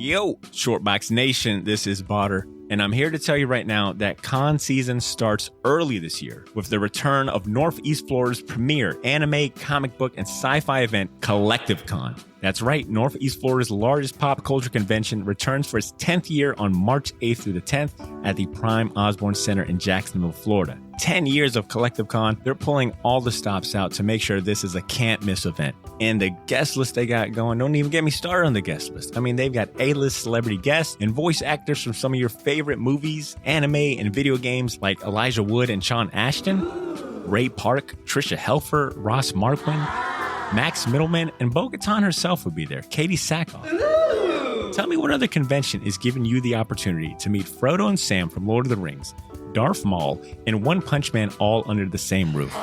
Yo, Shortbox Nation, this is Badr, and I'm here to tell you right now that con season starts early this year with the return of Northeast Florida's premier anime, comic book, and sci-fi event, Collective Con. That's right, Northeast Florida's largest pop culture convention returns for its 10th year on March 8th through the 10th at the Prime Osborne Center in Jacksonville, Florida. 10 years of Collective Con, they're pulling all the stops out to make sure this is a can't-miss event. And the guest list they got going, don't even get me started on the guest list. I mean, they've got A-list celebrity guests and voice actors from some of your favorite movies, anime, and video games like Elijah Wood and Sean Ashton, Ray Park, Trisha Helfer, Ross Marquand, Max Middleman, and Bo-Katan herself will be there, Katie Sackhoff. Tell me what other convention is giving you the opportunity to meet Frodo and Sam from Lord of the Rings, Darth Maul, and One Punch Man all under the same roof.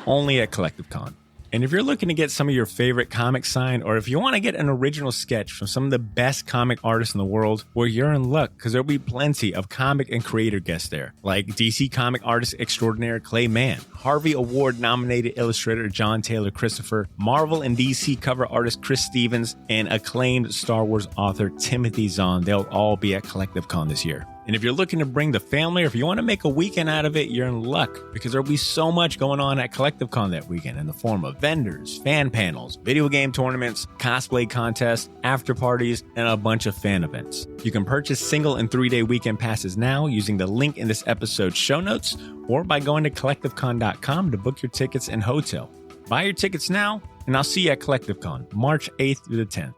Only at Collective Con. And if you're looking to get some of your favorite comics signed, or if you want to get an original sketch from some of the best comic artists in the world, well, you're in luck, because there'll be plenty of comic and creator guests there, like DC comic artist extraordinaire Clay Mann, Harvey Award-nominated illustrator John Taylor Christopher, Marvel and DC cover artist Chris Stevens, and acclaimed Star Wars author Timothy Zahn. They'll all be at Collective Con this year. And if you're looking to bring the family, or if you want to make a weekend out of it, you're in luck, because there'll be so much going on at Collective Con that weekend in the form of vendors, fan panels, video game tournaments, cosplay contests, after parties, and a bunch of fan events. You can purchase single and 3-day weekend passes now using the link in this episode's show notes, or by going to collectivecon.com to book your tickets and hotel. Buy your tickets now, and I'll see you at Collective Con, March 8th through the 10th.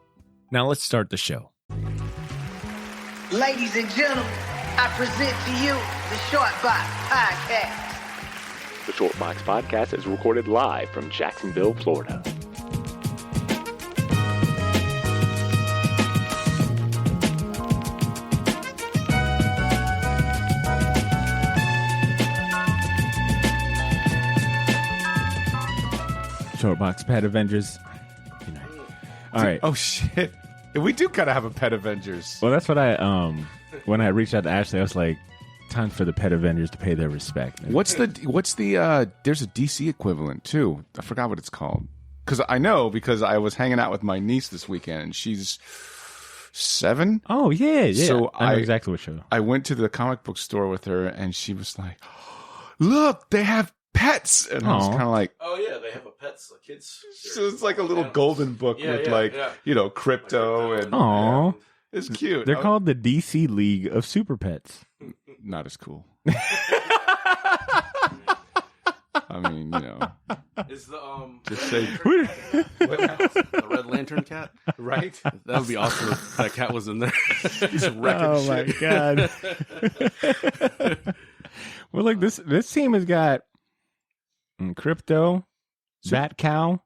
Now let's start the show. Ladies and gentlemen, I present to you the Shortbox Podcast. The Shortbox Podcast is recorded live from Jacksonville, Florida. Shortbox Pet Avengers. Good night. All right. Oh shit. We do kind of have a Pet Avengers. Well, that's what I when I reached out to Ashley, I was like, time for the Pet Avengers to pay their respect. What's the there's a DC equivalent too. I forgot what it's called. Because I was hanging out with my niece this weekend and she's 7. Oh yeah. So I know exactly what show. I went to the comic book store with her and she was like, "Look, they have pets," and I was kind of like, "Oh yeah, they have a kids." So it's like a little golden book with crypto and it's cute. They're called the DC League of Super Pets. Not as cool. I mean, is the just say the Red Lantern cat, right? That would be awesome if that cat was in there. He's wrecking shit. My god. Well, look, this team has got Crypto, Bat Cow,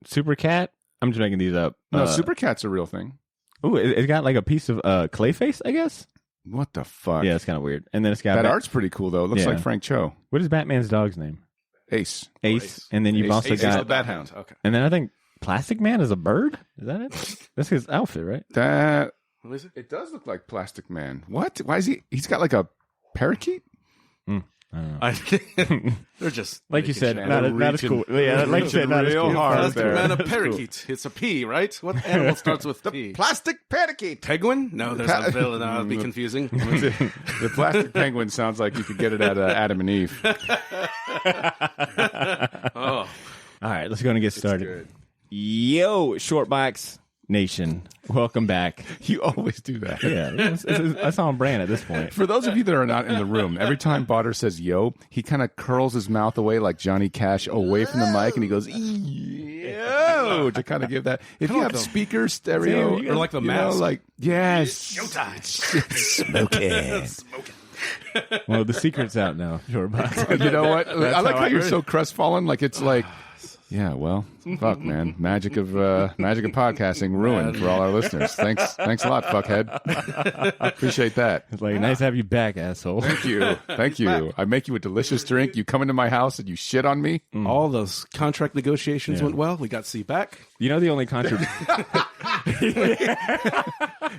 Super Cat. I'm just making these up. No, Super Cat's a real thing. Ooh, it's got like a piece of Clayface, I guess. What the fuck? Yeah, it's kind of weird. And then it's got that art's pretty cool though. It looks like Frank Cho. What is Batman's dog's name? Ace. And then you've also got the Bat Hound. Okay. And then I think Plastic Man is a bird. Is that it? That's his outfit, right? That What is it? It does look like Plastic Man. What? Why is he? He's got like a parakeet. I don't know. They're just like you said, shit. not as cool. Yeah, like you said, not as cool. hard Plastic there. Man, a parakeet. It's a P, right? What animal starts with P? Plastic parakeet. Penguin? No, there's a villain. That would be confusing. The plastic penguin sounds like you could get it at Adam and Eve. Oh, All right, let's go and get started. Good. Yo, Shortbox Nation, welcome back. You always do that. Yeah, that's on brand at this point. For those of you that are not in the room, every time Badr says "yo," he kind of curls his mouth away like Johnny Cash away from the mic, and he goes "yo" to kind of give that. If you have speakers, stereo, or like the mask, like yes, showtime, smoking. Well, the secret's out now, Shortbox. You know what? I like how you're so crestfallen. Like it's like. Yeah, well, fuck, man. Magic of podcasting ruined for all our listeners. Thanks a lot, fuckhead. Appreciate that. It's like, nice to have you back, asshole. Thank you. I make you a delicious drink. You come into my house and you shit on me. All those contract negotiations went well. We got C back. You know the only contribution.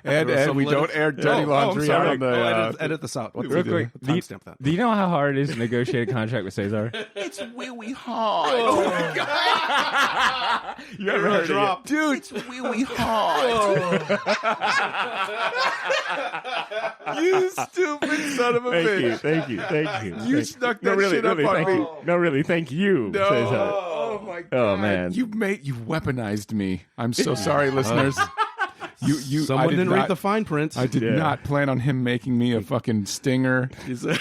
And we don't air dirty laundry out on the. Edit this out. Real quick, Timestamp that. do you know how hard it is to negotiate a contract with Cesar? It's really hard. Oh my God. You ever heard drop. Dude, it's really hard. You stupid son of a bitch. Thank you. You snuck that shit up on me. No, really, thank you. No. Cesar. Oh my god. Oh, man. You weaponized me. I'm so sorry, listeners. Someone didn't read the fine print. I did not plan on him making me a fucking stinger.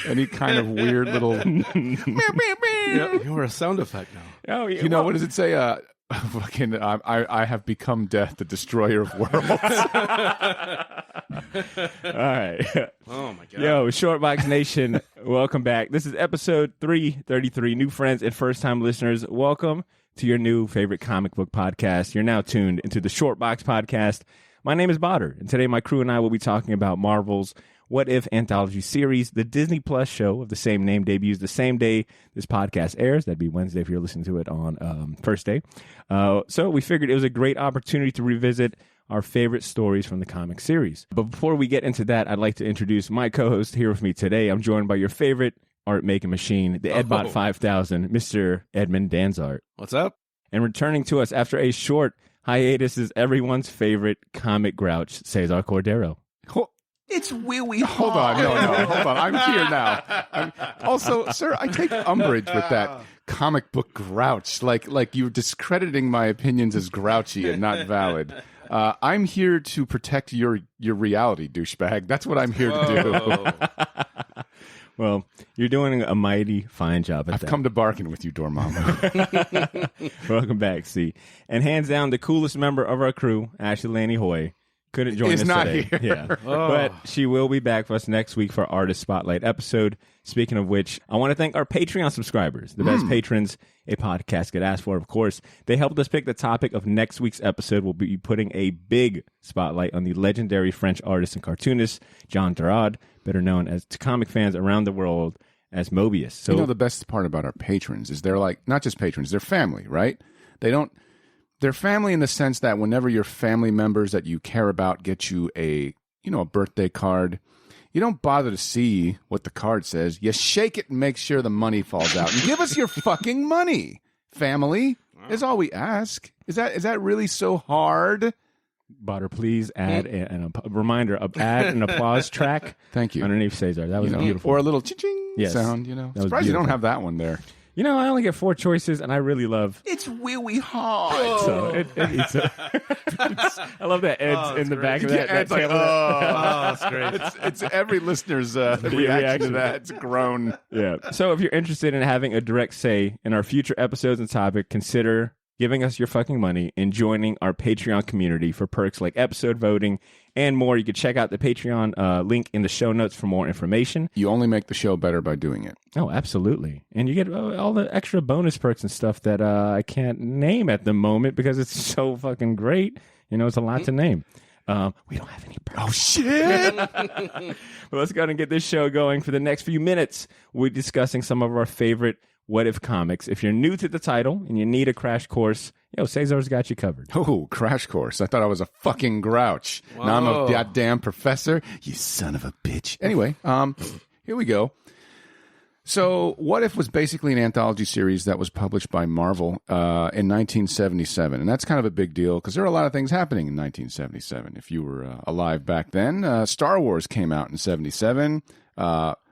Any kind of weird little. You're a sound effect now. Oh, yeah. You know, what does it say? Fucking, I have become death, the destroyer of worlds. All right. Oh my god. Yo, Shortbox Nation, welcome back. This is episode 333. New friends and first-time listeners, welcome to your new favorite comic book podcast. You're now tuned into the Shortbox Podcast. My name is Badr, and today my crew and I will be talking about Marvel's What If anthology series. The Disney Plus show of the same name debuts the same day this podcast airs. That'd be Wednesday if you're listening to it on first day. So we figured it was a great opportunity to revisit our favorite stories from the comic series. But before we get into that, I'd like to introduce my co-host here with me today. I'm joined by your favorite art-making machine, the Edbot 5000, Mr. Edmund Danzart. What's up? And returning to us after a short hiatus is everyone's favorite comic grouch, Cesar Cordero. It's really hard. Hold on. No, hold on. I'm here now. Also, sir, I take umbrage with that comic book grouch. Like you're discrediting my opinions as grouchy and not valid. I'm here to protect your reality, douchebag. That's what I'm here to do. Well, you're doing a mighty fine job at I've that. come to bargain with you, Dormammu. Welcome back, C. And hands down, the coolest member of our crew, Ashley Laney Hoy, couldn't join Is us not today. here. Yeah. But she will be back for us next week for our Artist Spotlight episode. Speaking of which, I want to thank our Patreon subscribers, the best patrons a podcast could ask for, of course. They helped us pick the topic of next week's episode. We'll be putting a big spotlight on the legendary French artist and cartoonist, Jean Tirade, better known as to comic fans around the world as Mobius. So, you know, the best part about our patrons is they're like, not just patrons, they're family, right? They're family in the sense that whenever your family members that you care about get you a birthday card, you don't bother to see what the card says. You shake it and make sure the money falls out. And give us your fucking money, family, is all we ask. Is that really so hard? Badr, please add a reminder, add an applause track. Thank you. Underneath Cesar. That was beautiful. Or a little ching sound, Surprised you don't have that one there. You know, I only get 4 choices, and I really love... It's really hard. So I love that Ed's in the back of that. Ed's like, that's great. It's every listener's reaction to that. It's grown. Yeah. So if you're interested in having a direct say in our future episodes and topic, consider giving us your fucking money and joining our Patreon community for perks like episode voting and more. You can check out the Patreon link in the show notes for more information. You only make the show better by doing it. Oh, absolutely. And you get all the extra bonus perks and stuff that I can't name at the moment because it's so fucking great. You know, it's a lot to name. We don't have any perks. Oh, shit! But let's go ahead and get this show going. For the next few minutes, we're discussing some of our favorite What If comics. If you're new to the title and you need a crash course, Cesar's got you covered. Oh, crash course. I thought I was a fucking grouch. Whoa. Now I'm a goddamn professor. You son of a bitch. Anyway, here we go. So What If was basically an anthology series that was published by Marvel in 1977. And that's kind of a big deal because there are a lot of things happening in 1977. If you were alive back then, Star Wars came out in 77.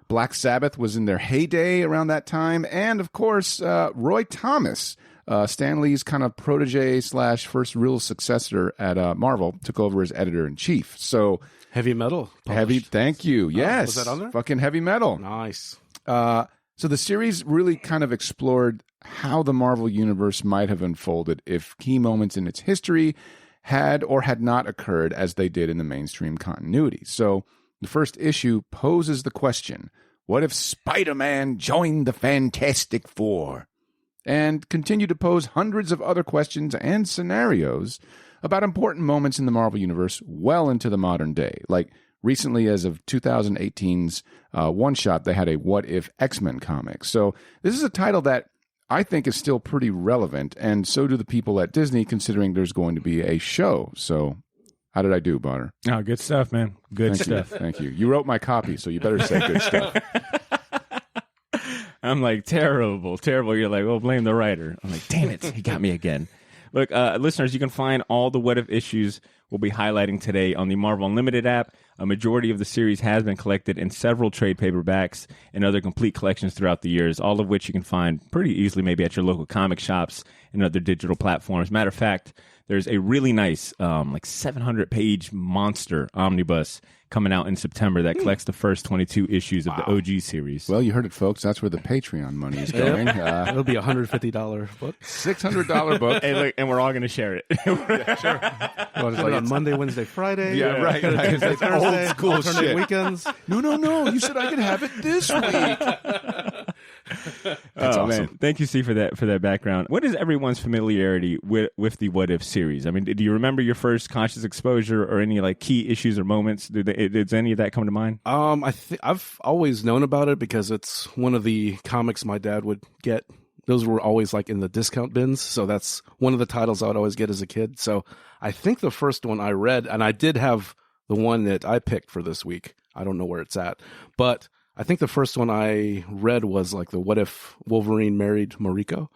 Black Sabbath was in their heyday around that time. And, of course, Roy Thomas, Stan Lee's kind of protege / first real successor at Marvel, took over as editor-in-chief. So Heavy Metal. Thank you. Yes. Was that on there? Fucking Heavy Metal. Nice. So the series really kind of explored how the Marvel Universe might have unfolded if key moments in its history had or had not occurred as they did in the mainstream continuity. So the first issue poses the question, what if Spider-Man joined the Fantastic Four? And continue to pose hundreds of other questions and scenarios about important moments in the Marvel Universe well into the modern day. Like recently, as of 2018's one-shot, they had a What If X-Men comic. So this is a title that I think is still pretty relevant, and so do the people at Disney, considering there's going to be a show. So how did I do, Badr? Oh, good stuff, man. Good stuff. Thank you. You wrote my copy, so you better say good stuff. I'm like, terrible. You're like, well, blame the writer. I'm like, damn it, he got me again. Look, listeners, you can find all the What If issues we'll be highlighting today on the Marvel Unlimited app. A majority of the series has been collected in several trade paperbacks and other complete collections throughout the years, all of which you can find pretty easily maybe at your local comic shops and other digital platforms. Matter of fact, there's a really nice 700-page monster omnibus coming out in September that collects the first 22 issues of the OG series. Well, you heard it, folks. That's where the Patreon money is going. It'll be a $150 book. $600 book. Hey, look, and we're all going to share it. Sure. Well, it's like on Monday, Wednesday, Friday. Yeah, right. Tuesday, It's Thursday, old school alternate shit. weekends. No. You said I could have it this week. That's awesome. Man. Thank you, Steve, for that background. What is everyone's familiarity with the What If series? I mean, do you remember your first conscious exposure or any like key issues or moments? Did any of that come to mind? I've always known about it because it's one of the comics my dad would get. Those were always like in the discount bins, so that's one of the titles I would always get as a kid. So I think the first one I read, and I did have the one that I picked for this week. I don't know where it's at, but I think the first one I read was like the What If Wolverine Married Mariko,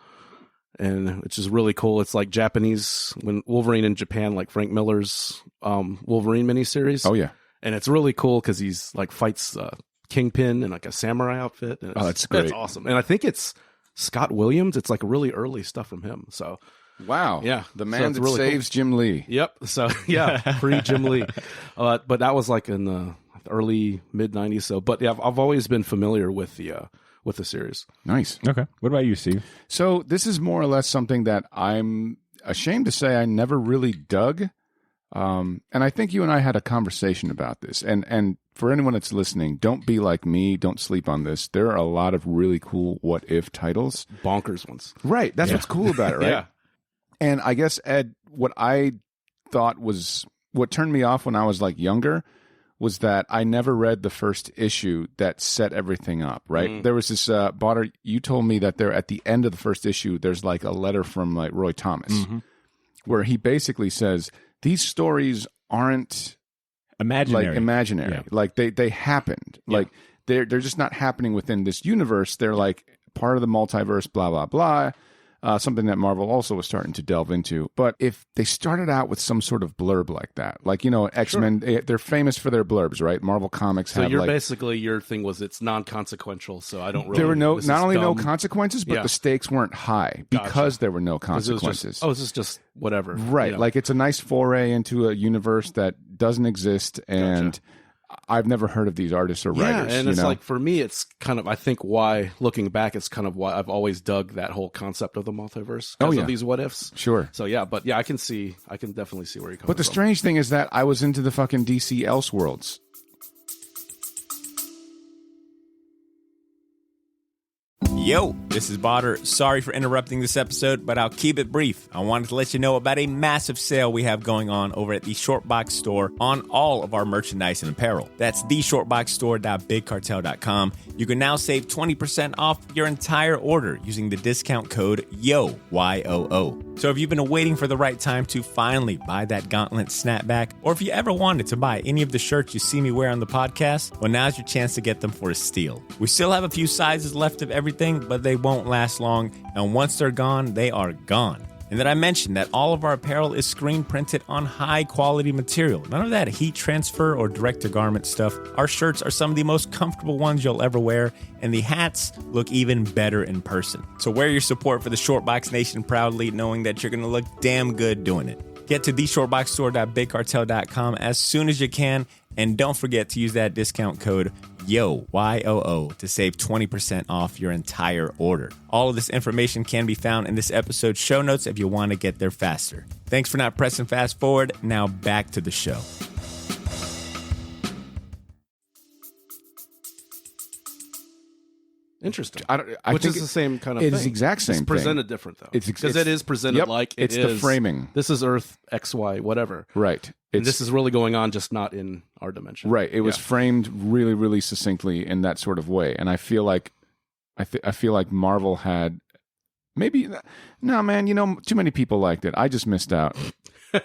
and it's just really cool. It's like Japanese, when Wolverine in Japan, like Frank Miller's Wolverine miniseries. Oh, yeah. And it's really cool because he's like fights Kingpin in like a samurai outfit. And That's great. That's awesome. And I think it's Scott Williams. It's like really early stuff from him. So wow. Yeah. The man that saves Jim Lee. Yep. So yeah, pre Jim Lee. But that was like in the early mid 90s. So, but yeah, I've always been familiar with the series. Nice. Okay. What about you, Steve? So this is more or less something that I'm ashamed to say I never really dug. And I think you and I had a conversation about this. And for anyone that's listening, don't be like me. Don't sleep on this. There are a lot of really cool What If titles. Bonkers ones. Right. That's what's cool about it, right? Yeah. And I guess, Ed, what I thought was what turned me off when I was like younger was that I never read the first issue that set everything up, right? There was this, Badr, you told me that there at the end of the first issue, there's like a letter from like Roy Thomas where he basically says, these stories aren't Imaginary. like imaginary. Yeah. Like they happened. Yeah. Like they're just not happening within this universe. They're like part of the multiverse, blah, blah, blah. Something that Marvel also was starting to delve into. But if they started out with some sort of blurb like that, like, you know, X-Men, they're famous for their blurbs, right? Marvel Comics So have you're like... basically, your thing was it's non-consequential, so I don't really... There were no, this not is only no dumb. consequences, but Yeah. the stakes weren't high because there were no 'Cause it was consequences. just, this is just whatever. Right. you know. Like it's a nice foray into a universe that doesn't exist. And I've never heard of these artists or writers. Yeah, and you it's know? like, for me, it's kind of, I think why, looking back, it's kind of why I've always dug that whole concept of the multiverse because of these what ifs. Sure. So yeah, but yeah, I can definitely see where you're coming from. But the strange thing is that I was into the fucking DC Elseworlds. Yo, this is Badr. Sorry for interrupting this episode, but I'll keep it brief. I wanted to let you know about a massive sale we have going on over at the Shortbox store on all of our merchandise and apparel. That's theshortboxstore.bigcartel.com. You can now save 20% off your entire order using the discount code YOO, Y-O-O. So if you've been waiting for the right time to finally buy that gauntlet snapback, or if you ever wanted to buy any of the shirts you see me wear on the podcast, well, now's your chance to get them for a steal. We still have a few sizes left of everything, but they won't last long, and once they're gone, they are gone. And then I mentioned that all of our apparel is screen printed on high quality material. None of that heat transfer or direct to garment stuff. Our shirts are some of the most comfortable ones you'll ever wear, and the hats look even better in person. So wear your support for the Shortbox Nation proudly, knowing that you're going to look damn good doing it. Get to theshortboxstore.bigcartel.com as soon as you can, and don't forget to use that discount code YOO, Y-O-O, to save 20% off your entire order. All of this information can be found in this episode's show notes if you want to get there faster. Thanks for not pressing fast forward. Now back to the show. Interesting. Which is the same kind of thing. It's the exact same It's presented different, though. Because it is presented like it it's is. the framing. This is Earth, X, Y, whatever. Right. And this is really going on, just not in our dimension. Right. It was framed really, really succinctly in that sort of way. And I feel like I feel like Marvel had maybe no, man, you know, too many people liked it. I just missed out.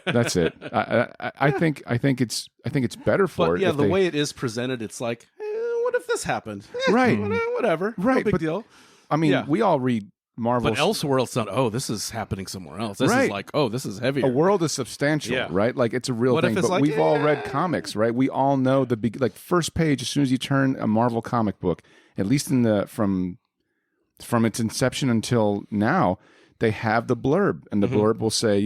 That's it. I think it's better for but it. Yeah, the way it is presented, it's like, what if this happened? Right. Whatever. Right. No big deal. I mean, we all read Marvel. But Elseworlds not. Oh, this is happening somewhere else. This is like, oh, this is heavier. A world is substantial, right? Like it's a real thing. But we've all read comics, right? We all know the first page. As soon as you turn a Marvel comic book, at least in the from its inception until now, they have the blurb, and the blurb will say,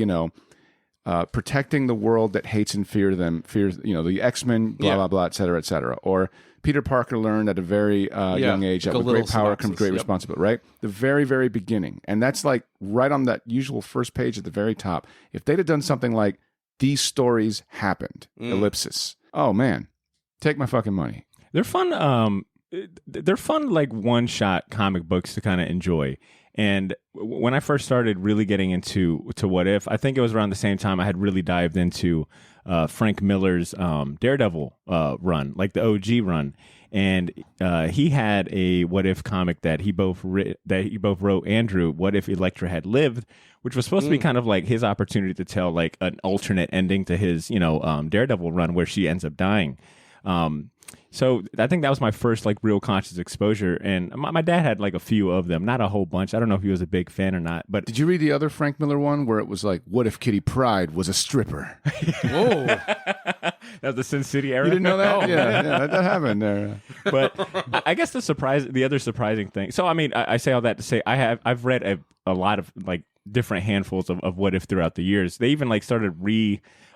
protecting the world that hates and fears the X-Men, blah blah blah, et cetera, or Peter Parker learned at a very young age that with great power comes great responsibility, right? The very, very beginning. And that's like right on that usual first page at the very top. If they'd have done something like, these stories happened, ellipsis. Oh, man. Take my fucking money. They're fun. They're fun, like one-shot comic books to kind of enjoy. And when I first started really getting into What If, I think it was around the same time I had really dived into Frank Miller's Daredevil run, like the OG run, and he had a What If comic that he both wrote and drew. What if Elektra had lived, which was supposed to be kind of like his opportunity to tell like an alternate ending to his Daredevil run where she ends up dying. So I think that was my first like real conscious exposure, and my dad had like a few of them, not a whole bunch. I don't know if he was a big fan or not. But did you read the other Frank Miller one where it was like, what if Kitty Pryde was a stripper? Whoa, that was the Sin City era. You didn't know that? Yeah, that happened there. But I guess the other surprising thing. So I mean, I say all that to say I've read a lot of like different handfuls of What If throughout the years. They even like started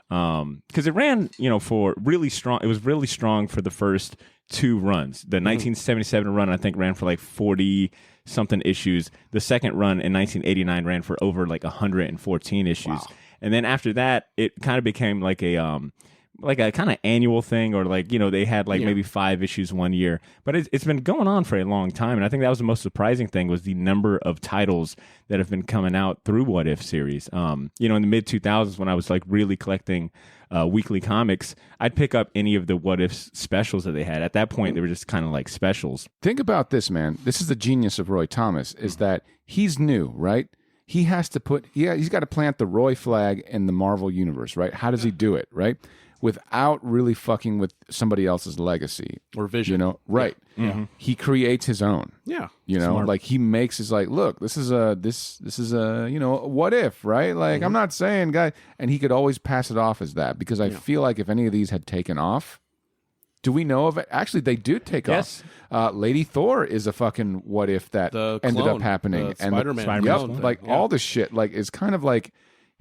because it ran, for really strong. It was really strong for the first two runs. The 1977 run, I think, ran for like 40 something issues. The second run in 1989 ran for over like 114 issues. Wow. And then after that, it kind of became like a kind of annual thing, or like, they had like maybe 5 issues one year, but it's been going on for a long time. And I think that was the most surprising thing, was the number of titles that have been coming out through What If series. In the mid 2000s, when I was like really collecting weekly comics, I'd pick up any of the What If specials that they had. At that point, they were just kind of like specials. Think about this, man. This is the genius of Roy Thomas, is that he's new, right? He has to he's got to plant the Roy flag in the Marvel universe, right? How does he do it, right? Without really fucking with somebody else's legacy or vision, right? Yeah. Mm-hmm. He creates his own. Yeah, Smart. Like he makes his like, look, this is a what if, right? Like I'm not saying, guy, and he could always pass it off as that, because I feel like if any of these had taken off, do we know of it? Actually, they do take off. Lady Thor is a fucking what if that ended up happening, and Spider-Man, all the shit like is kind of like.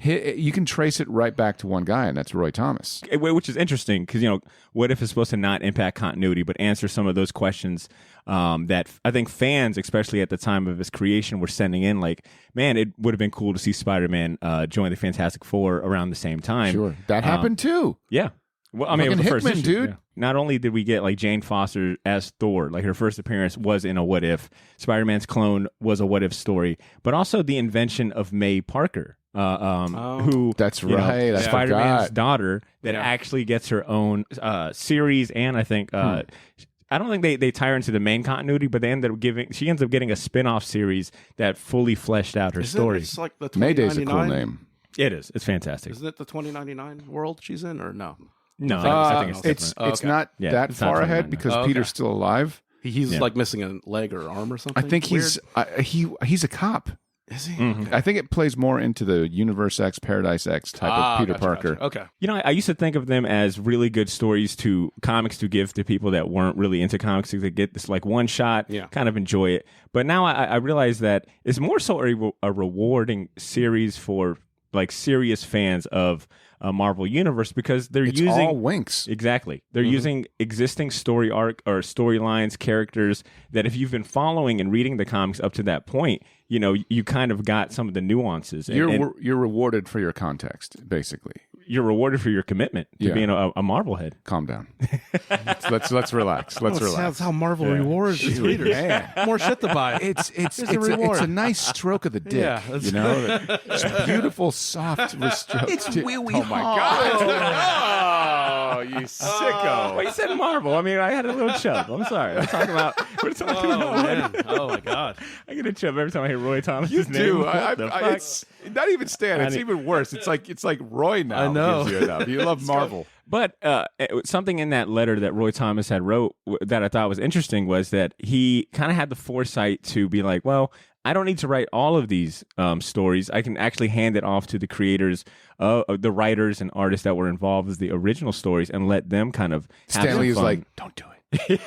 You can trace it right back to one guy, and that's Roy Thomas. Which is interesting, because, What If is supposed to not impact continuity, but answer some of those questions that I think fans, especially at the time of his creation, were sending in. Like, man, it would have been cool to see Spider-Man join the Fantastic Four around the same time. Sure. That happened, too. Yeah. Well, I mean, it was the first issue, dude. Yeah. Not only did we get like Jane Foster as Thor, like her first appearance was in a What If. Spider-Man's clone was a What If story, but also the invention of May Parker. Who that's right, that's Spider-Man's daughter that actually gets her own series, and I think I don't think they tie her into the main continuity, but she ends up getting a spin-off series that fully fleshed out her story. It's like the Mayday's a cool name. It is. It's fantastic. Isn't it the 2099 world she's in, or no? No, I think it's it's not that far ahead because Peter's still alive. He's like missing a leg or arm or something. I think he's a cop. Is he? Mm-hmm. I think it plays more into the Universe X, Paradise X type of Peter Parker. Gotcha. Okay. I used to think of them as really good stories comics to give to people that weren't really into comics. They get this like one shot, kind of enjoy it. But now I realize that it's more so a rewarding series for like serious fans of a Marvel Universe, because it's using all winks. Exactly. They're using existing story arc or storylines, characters that if you've been following and reading the comics up to that point, you kind of got some of the nuances. You're rewarded for your context, basically. You're rewarded for your commitment to being a Marvel head. Calm down. let's relax. Let's relax. That's how Marvel rewards its readers. More shit to buy. It's a nice stroke of the dick. Yeah, it's beautiful, soft stroke. It's really oh my god! Oh, you sicko! Well, you said Marvel. I mean, I had a little chub. I'm sorry. We're talking about. Man. Oh my god! I get a chub every time I hear Roy Thomas's name. You do. It's not even Stan. It's even worse. It's like Roy now. I know. You love Marvel. But something in that letter that Roy Thomas had wrote that I thought was interesting was that he kind of had the foresight to be like, well, I don't need to write all of these stories. I can actually hand it off to the creators, the writers and artists that were involved with the original stories, and let them kind of have Stanley is some fun. like, don't do it.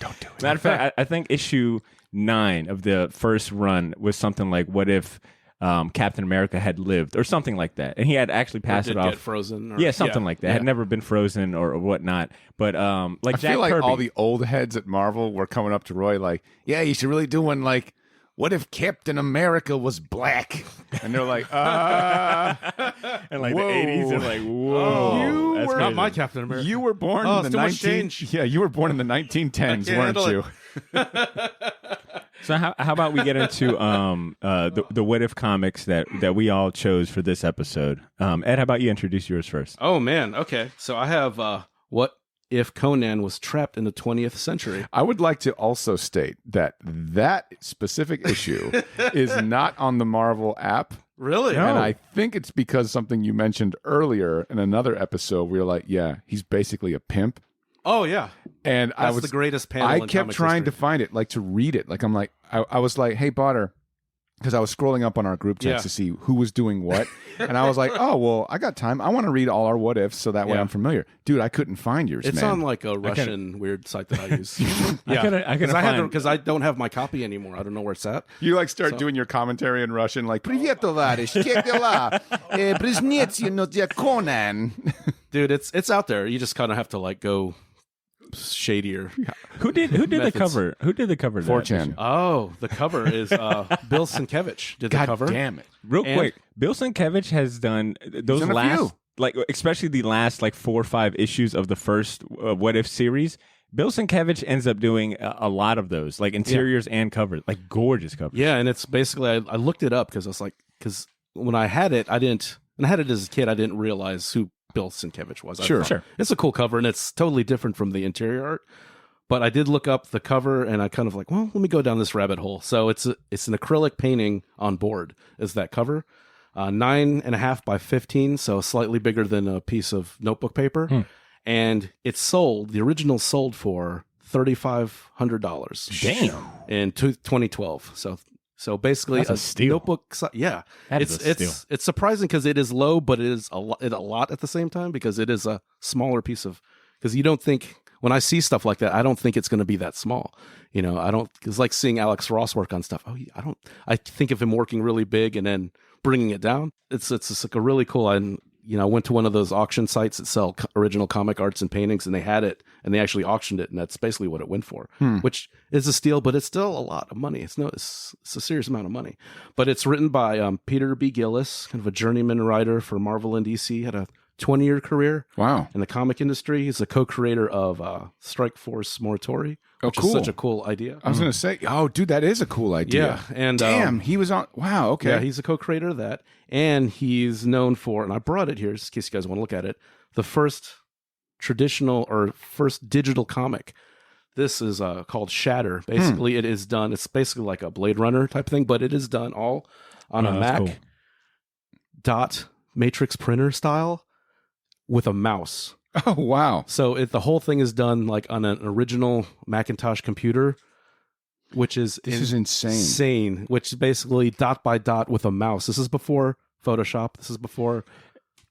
Don't do it. Matter of fact, I think issue 9 of the first run was something like, what if Captain America had lived, or something like that, and he had actually passed it off. Get frozen, Something like that. Had never been frozen or whatnot. But like I Jack feel like Kirby, all the old heads at Marvel were coming up to Roy like, yeah, you should really do one like, what if Captain America was black? And they're like, and like whoa. the 80s, and like, whoa, You that's were crazy. Not my Captain America. You were born in the it's too much change. Yeah, you were born in the 1910s, weren't handle you? So how about we get into the what if comics that we all chose for this episode? Ed, how about you introduce yours first? Oh man, okay. So I have what if Conan was trapped in the 20th century? I would like to also state that specific issue is not on the Marvel app. Really? And I think it's because something you mentioned earlier in another episode where you're like, yeah, he's basically a pimp. Oh yeah. And That's the greatest panel. I in kept comics trying to history. find it, like to read it. Like I'm like, I was like, hey, Badr, because I was scrolling up on our group text Yeah. to see who was doing what. And I was like, oh, well, I got time. I want to read all our what ifs so that way Yeah. I'm familiar. Dude, I couldn't find yours, It's man. on like a Russian weird site that I use. Because I don't have my copy anymore. I don't know where it's at. You like start doing your commentary in Russian, like, Привет, товарищ, как дела? Признайте, но я Conan. Dude, it's out there. You just kind of have to like go shadier. Who did the Methods. cover? Who did the cover? of that 4chan. issue? Oh, the cover is Bill Sienkiewicz did the God cover. damn it. Real And- quick, Bill Sienkiewicz has done those done a last, few. like especially the last like 4 or 5 issues of the first What If series. Bill Sienkiewicz ends up doing a lot of those, like interiors and covers, like gorgeous covers. Yeah, and it's basically I looked it up because I was like, because when I had it, I had it as a kid. I didn't realize who Bill Sienkiewicz was. I Sure. thought, Sure. It's a cool cover, and it's totally different from the interior art. But I did look up the cover, and I kind of like, well, let me go down this rabbit hole. So it's an acrylic painting on board. Is that cover 9.5 by 15, so slightly bigger than a piece of notebook paper, and it's sold. The original sold for $3,500. Damn. In 2012. So basically, That's a steal. notebook. Yeah, That is a steal. it's surprising because it is low, but it is a lot at the same time because it is a smaller piece of. Because you don't think when I see stuff like that, I don't think it's going to be that small. You know, I don't. It's like seeing Alex Ross work on stuff. I think of him working really big and then bringing it down. It's just like a really cool. I went to one of those auction sites that sell original comic arts and paintings, and they had it, and they actually auctioned it, and that's basically what it went for, which is a steal, but it's still a lot of money. It's a serious amount of money. But it's written by Peter B. Gillis, kind of a journeyman writer for Marvel and DC. Had a 20-year career Wow. in the comic industry. He's a co-creator of Strike Force Morituri, which is cool. such a cool idea. I was going to say, oh, dude, that is a cool idea. Yeah, and Damn, he was on. Wow, okay. yeah, he's a co-creator of that, and he's known for, and I brought it here just in case you guys want to look at it, the first digital comic. This is called Shatter. Basically, it is done. It's basically like a Blade Runner type thing, but it is done all on a that's Mac cool. dot matrix printer style with a mouse. Oh, wow. So the whole thing is done like on an original Macintosh computer, which is This is insane. insane. Which is basically dot by dot with a mouse. This is before Photoshop. This is before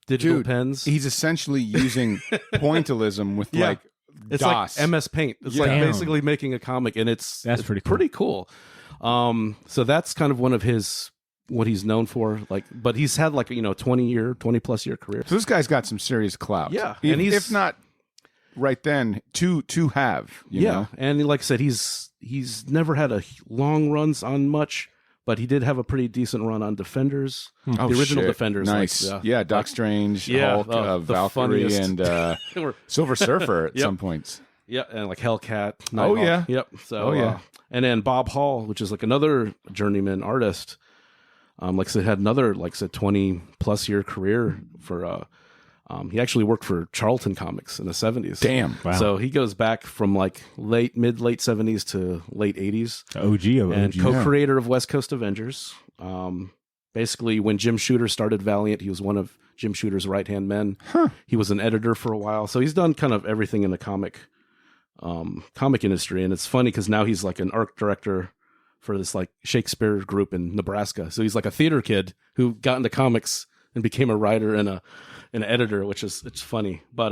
digital Dude, pens. He's essentially using pointillism with Yeah. like It's DOS. like MS Paint. It's Yeah. like Damn. basically making a comic, and it's That's pretty cool. cool. So that's kind of one of what he's known for. Like, but he's had like 20 plus year career. So this guy's got some serious clout. Yeah, If, and he's- if not right then, to have. You know? And like I said, he's never had a long runs on much, but he did have a pretty decent run on Defenders, Oh, the original shit. Defenders. Nice. Like, yeah, Doc Strange, Yeah, Hulk, the Valkyrie, funniest. and Silver Surfer at Yep. some points. Yeah, and like Hellcat. Oh, Nighthawk. yeah. Yep. So Oh, yeah. and then Bob Hall, which is like another journeyman artist. Like I said, had another 20 plus year career for. He actually worked for Charlton Comics in the 70s. Damn. Wow. So he goes back from like late 70s to late 80s. OG of And OG. co-creator of West Coast Avengers. Basically, when Jim Shooter started Valiant, he was one of Jim Shooter's right-hand men. He was an editor for a while. So he's done kind of everything in the comic industry. And it's funny because now he's like an art director for this like Shakespeare group in Nebraska. So he's like a theater kid who got into comics and became a writer and an editor, which is it's funny. But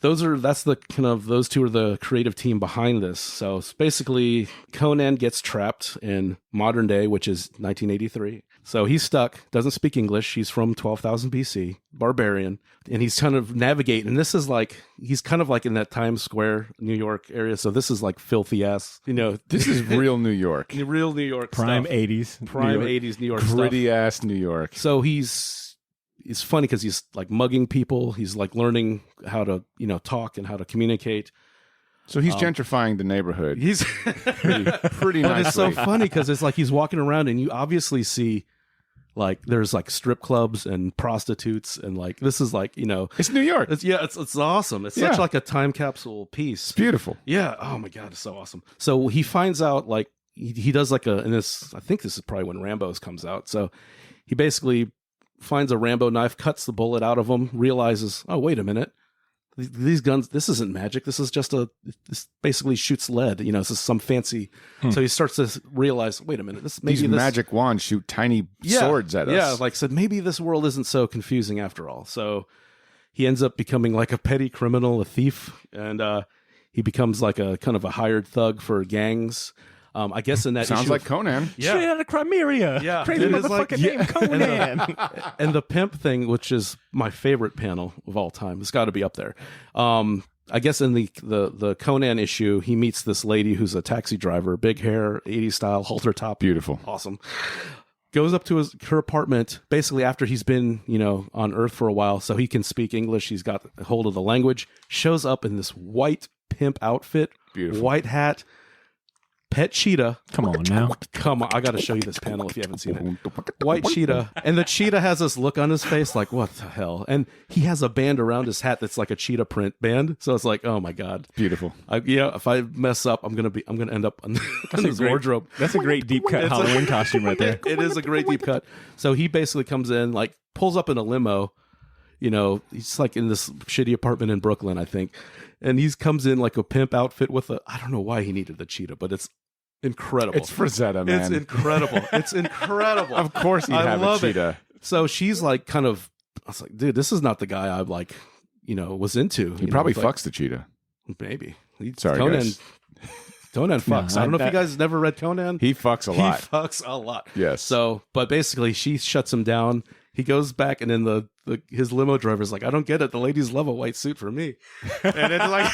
those two are the creative team behind this. So it's basically Conan gets trapped in modern day, which is 1983. So he's stuck, doesn't speak English. He's from 12,000 BC, barbarian, and he's kind of navigating. And this is like, he's kind of like in that Times Square, New York area. So this is like filthy ass, This is real New York. Real New York Prime stuff. 80s. Prime New York. 80s New York Gritty stuff. ass New York. So it's funny because he's like mugging people. He's like learning how to, talk and how to communicate. So he's gentrifying the neighborhood. He's pretty But nicely. it's so funny because it's like he's walking around and you obviously see like there's like strip clubs and prostitutes and like this is like It's New York. it's awesome. It's such like a time capsule piece. It's beautiful. Yeah. Oh my god, it's so awesome. So he finds out like he does like I think this is probably when Rambo's comes out. So he basically finds a Rambo knife, cuts the bullet out of him, realizes, oh wait a minute. These guns, this isn't magic. This is just this basically shoots lead. This is some fancy. So he starts to realize, wait a minute, These magic wands shoot tiny swords at us. Yeah, like said, maybe this world isn't so confusing after all. So he ends up becoming like a petty criminal, a thief, and he becomes like a kind of a hired thug for gangs. I guess in that Sounds issue like Conan. Yeah. Straight out of Crimea. Yeah. Crazy It is like- motherfucker named Conan. and the pimp thing, which is my favorite panel of all time, it's got to be up there. I guess in the Conan issue, he meets this lady who's a taxi driver, big hair, 80s style, halter top, Beautiful. awesome. Goes up to her apartment basically after he's been on Earth for a while, so he can speak English. He's got a hold of the language. Shows up in this white pimp outfit, Beautiful. white hat. Pet cheetah. Come on now. Come on, I got to show you this panel if you haven't seen it. White cheetah. And the cheetah has this look on his face like, what the hell? And he has a band around his hat that's like a cheetah print band. So it's like, oh my God. Beautiful. If I mess up, I'm going to end up on his wardrobe. That's a great deep cut Halloween costume right there. It is a great deep cut. So he basically comes in, like pulls up in a limo. He's like in this shitty apartment in Brooklyn, I think. And he comes in like a pimp outfit with I don't know why he needed the cheetah, but it's incredible. It's Frazetta, man. It's incredible. It's incredible. Of course he'd I have a love it. cheetah. So she's like I was like, dude, this is not the guy I like, was into. He probably fucks the cheetah. Maybe. Sorry, Conan, guys. Conan fucks. I don't know if you guys never read Conan. He fucks a lot. He fucks a lot. Yes. So, but basically she shuts him down. He goes back, and then his limo driver's like, I don't get it. The ladies love a white suit for me. And it's like,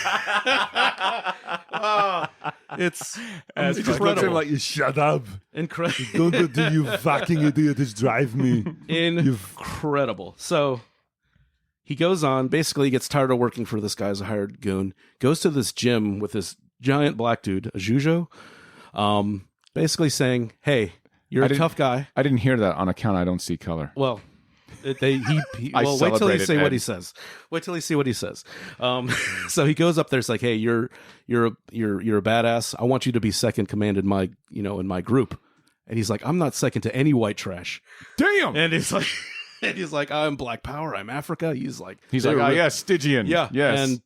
it's incredible. like, you shut up. Incredible. Don't do you fucking idiot. Just drive me. Incredible. So he goes on. Basically, he gets tired of working for this guy as a hired goon. Goes to this gym with this giant black dude, a Jujo, basically saying, hey, you're a tough guy. I didn't hear that on account I don't see color. Well, wait till you celebrated see Ed. what he says. Wait till you see what he says. So he goes up there. It's like, hey, you're a badass. I want you to be second command in my in my group. And he's like, I'm not second to any white trash. Damn. And he's like, I'm Black Power. I'm Africa. He's like, oh yeah, Stygian. yeah, Yes. And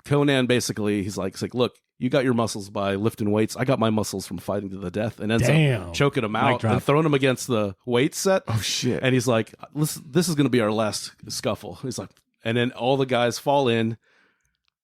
Conan basically, he's like, look, you got your muscles by lifting weights. I got my muscles from fighting to the death, and ends up choking him out and throwing him against the weight set. Oh shit! And he's like, this is going to be our last scuffle. He's like, and then all the guys fall in.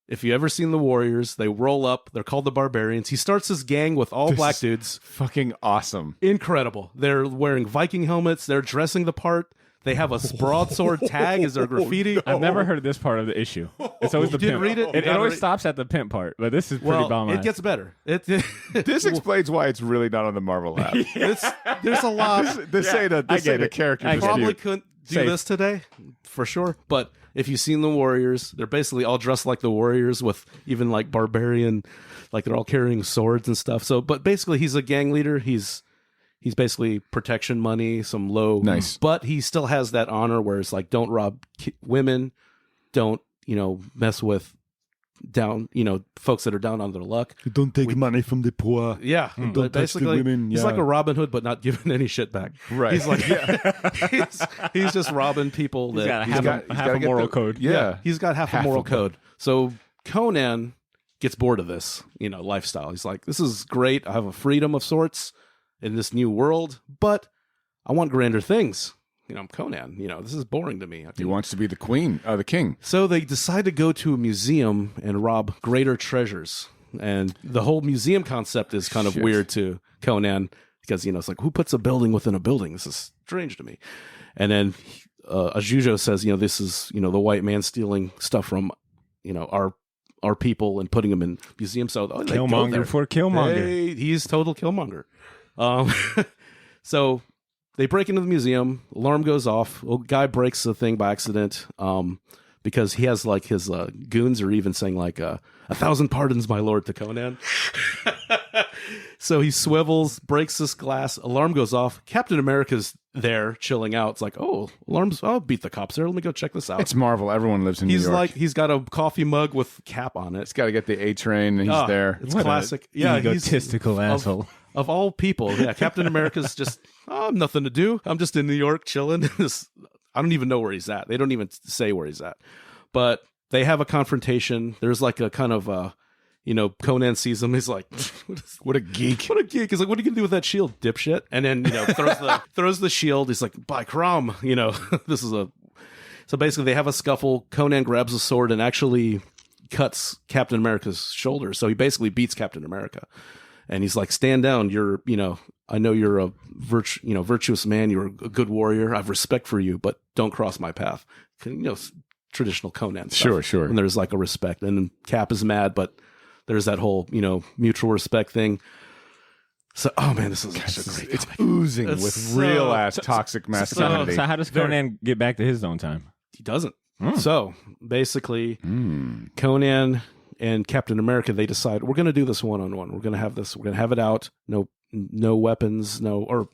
If you ever seen the Warriors, they roll up. They're called the Barbarians. He starts his gang with all black dudes. Fucking awesome. Incredible. They're wearing Viking helmets. They're dressing the part. They have a broadsword tag as their graffiti. I've never heard of this part of the issue. It's always the didn't pimp. read it? It always stops at the pimp part, but this is pretty bomb. It gets better. This explains why it's really not on the Marvel app. There's a lot. This ain't a character. I probably dispute. couldn't do this today, for sure. But if you've seen the Warriors, they're basically all dressed like the Warriors with even like barbarian, like they're all carrying swords and stuff. So, but basically he's a gang leader. He's basically protection money, some low. Nice. But he still has that honor where it's like, don't rob women. Don't, mess with down, folks that are down on their luck. Don't take money from the poor. Yeah. Don't But touch the basically, women. he's Yeah. like a Robin Hood, but not giving any shit back. Right. He's like, he's just robbing people. He's got half a moral code. Yeah. He's got half a moral code. So Conan gets bored of this, lifestyle. He's like, this is great. I have a freedom of sorts in this new world, but I want grander things. I'm Conan. This is boring to me. He wants to be the king. So they decide to go to a museum and rob greater treasures. And the whole museum concept is kind of weird to Conan because, it's like, who puts a building within a building? This is strange to me. And then Ajujo says, this is, the white man stealing stuff from, our people and putting them in museums. So Killmonger for Killmonger. Hey, he's total Killmonger. So they break into the museum. Alarm goes off. A guy breaks the thing by accident because he has like his goons are even saying like 1,000 pardons, my lord, to Conan. So he swivels, breaks this glass. Alarm goes off. Captain America's there chilling out. It's like, I'll beat the cops there. Let me go check this out. It's Marvel. Everyone lives in New York. He's got a coffee mug with Cap on it. He's got to get the A train, and he's there. It's classic. Yeah, egotistical asshole. Of all people, Captain America's just, nothing to do. I'm just in New York chilling. I don't even know where he's at. They don't even say where he's at. But they have a confrontation. There's like a kind of, Conan sees him. He's like, what a geek. What a geek. He's like, what are you going to do with that shield, dipshit? And then, throws the shield. He's like, by Kram, this is so basically they have a scuffle. Conan grabs a sword and actually cuts Captain America's shoulder. So he basically beats Captain America. And he's like, stand down. You're, I know you're a virtuous man. You're a good warrior. I have respect for you, but don't cross my path. Traditional Conan stuff. Sure. And there's like a respect. And Cap is mad, but there's that whole, mutual respect thing. So, this is such a great It's comic. oozing with real ass toxic masculinity. So how does Conan get back to his own time? He doesn't. So basically, Conan and Captain America, they decide we're going to do this one-on-one. We're going to have this. We're going to have it out. No weapons. No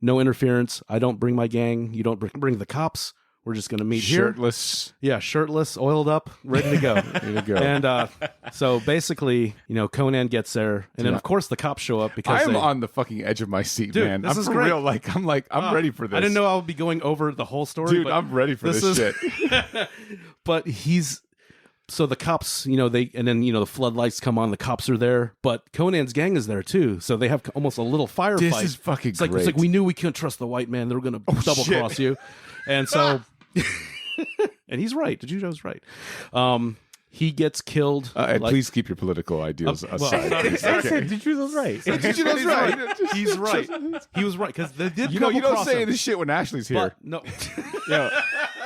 interference. I don't bring my gang. You don't bring the cops. We're just going to meet shirtless. here. Yeah, shirtless, oiled up, ready to go. And so basically, Conan gets there, and then of course the cops show up because I'm on the fucking edge of my seat, dude, man. This I'm is for great. real. I'm ready for this. I didn't know I would be going over the whole story, dude. but I'm ready for this shit. But so the cops, and then the floodlights come on. The cops are there, but Conan's gang is there too. So they have almost a little firefight. This is fucking great. It's like we knew we couldn't trust the white man. They were going to double cross you, and so. And he's right. Jujo's right. He gets killed. Please keep your political ideals aside. I said Jujo's right. Jujo's right. He's right. He was right because they did. You don't say this shit when Ashley's here. But, no.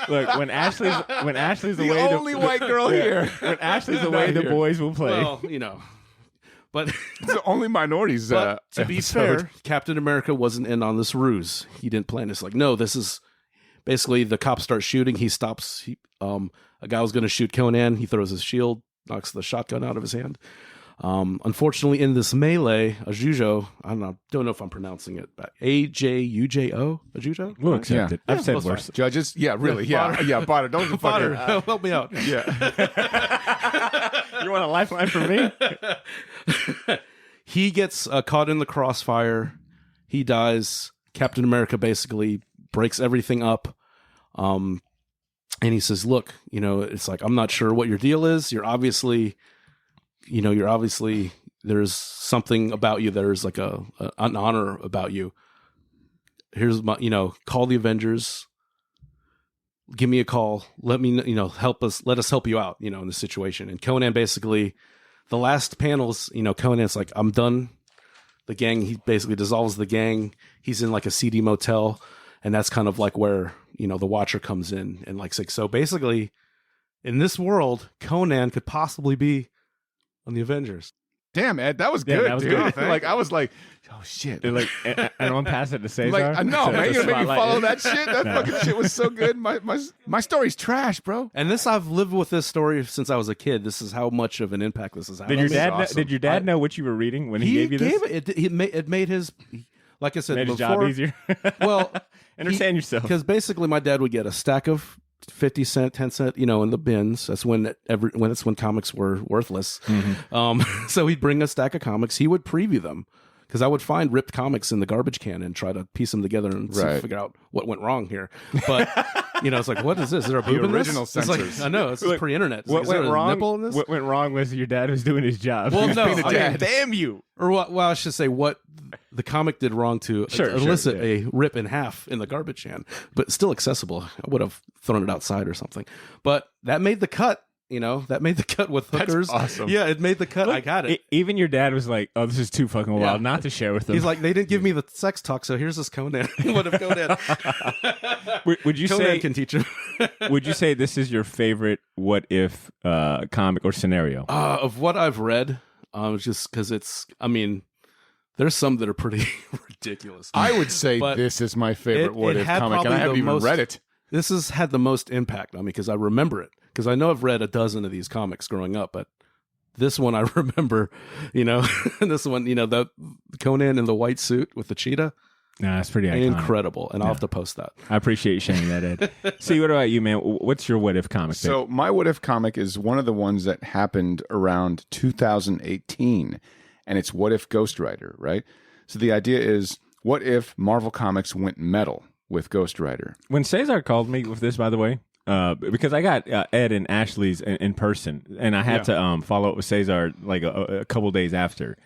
Look, when Ashley's the away, only white girl here. When Ashley's away, the boys will play. Well, but it's the only minorities. To be episode. fair, Captain America wasn't in on this ruse. He didn't plan this. Like, no, this is. Basically, the cops start shooting. He stops. A guy was going to shoot Conan. He throws his shield, knocks the shotgun out of his hand. Unfortunately, in this melee, Ajujo, don't know if I'm pronouncing it, but Ajujo, Ajujo? We'll accept it. I've said worse. Judges? Yeah, really. Badr. Yeah, Badr. Don't Badr, help me out. Yeah. You want a lifeline from me? He gets caught in the crossfire. He dies. Captain America basically breaks everything up. And he says, look, it's like, I'm not sure what your deal is. You're obviously, there's something about you. There's like an honor about you. Here's my, call the Avengers. Give me a call. Let me, let us help you out, in this situation. And Conan basically, the last panels, Conan's like, I'm done. The gang, he basically dissolves the gang. He's in like a seedy motel. And that's kind of like where, the Watcher comes in and like, so basically in this world, Conan could possibly be on the Avengers. Damn, Ed, that was good, that was dude. good. I was like, oh shit. And I'm gonna pass it to Cesar. No, man, you're gonna make me follow that shit. That fucking shit was so good. My story's trash, bro. And I've lived with this story since I was a kid. This is how much of an impact this has had. Did your dad know what you were reading when he gave you this? It made his, like I said, made his before, job easier. Well, understand yourself. Because basically, my dad would get a stack of 50 cent, 10 cent, in the bins. That's when comics were worthless. Mm-hmm. So he'd bring a stack of comics. He would preview them because I would find ripped comics in the garbage can and try to piece them together and figure out what went wrong here. But it's like, what is this? Is there a boob in this? Original It's like, censors. I know, this is pre-internet. What Is there went a wrong? nipple in this? What went wrong was your dad was doing his job. Well, He was no, being a I dad. mean, Damn you. Or I should say what the comic did wrong to elicit a rip in half in the garbage can, but still accessible. I would have thrown it outside or something. But that made the cut. That made the cut with hookers. That's awesome. Yeah, it made the cut. I got it. Even your dad was like, "Oh, this is too fucking wild not to share with them." He's like, they didn't give me the sex talk, so here's this Conan. What if Conan? would you Conan say can teach him? Would you say this is your favorite what if comic or scenario? Of what I've read, just because it's. I mean, there's some that are pretty ridiculous. I would say But this is my favorite what if had comic, and I probably haven't the even most- read it. This has had the most impact on me because I remember it. Because I know I've read a dozen of these comics growing up, but this one I remember, and this one, the Conan in the white suit with the cheetah, Nah, it's pretty iconic. incredible. And I'll have to post that. I appreciate you sharing that, Ed. See, what about you, man? What's your what if comic? So my what if comic is one of the ones that happened around 2018, and it's what if Ghost Rider, right? So the idea is, what if Marvel Comics went metal with Ghost Rider? When Cesar called me with this, by the way, because I got Ed and Ashley's in person, and I had to follow up with Cesar like a couple days after,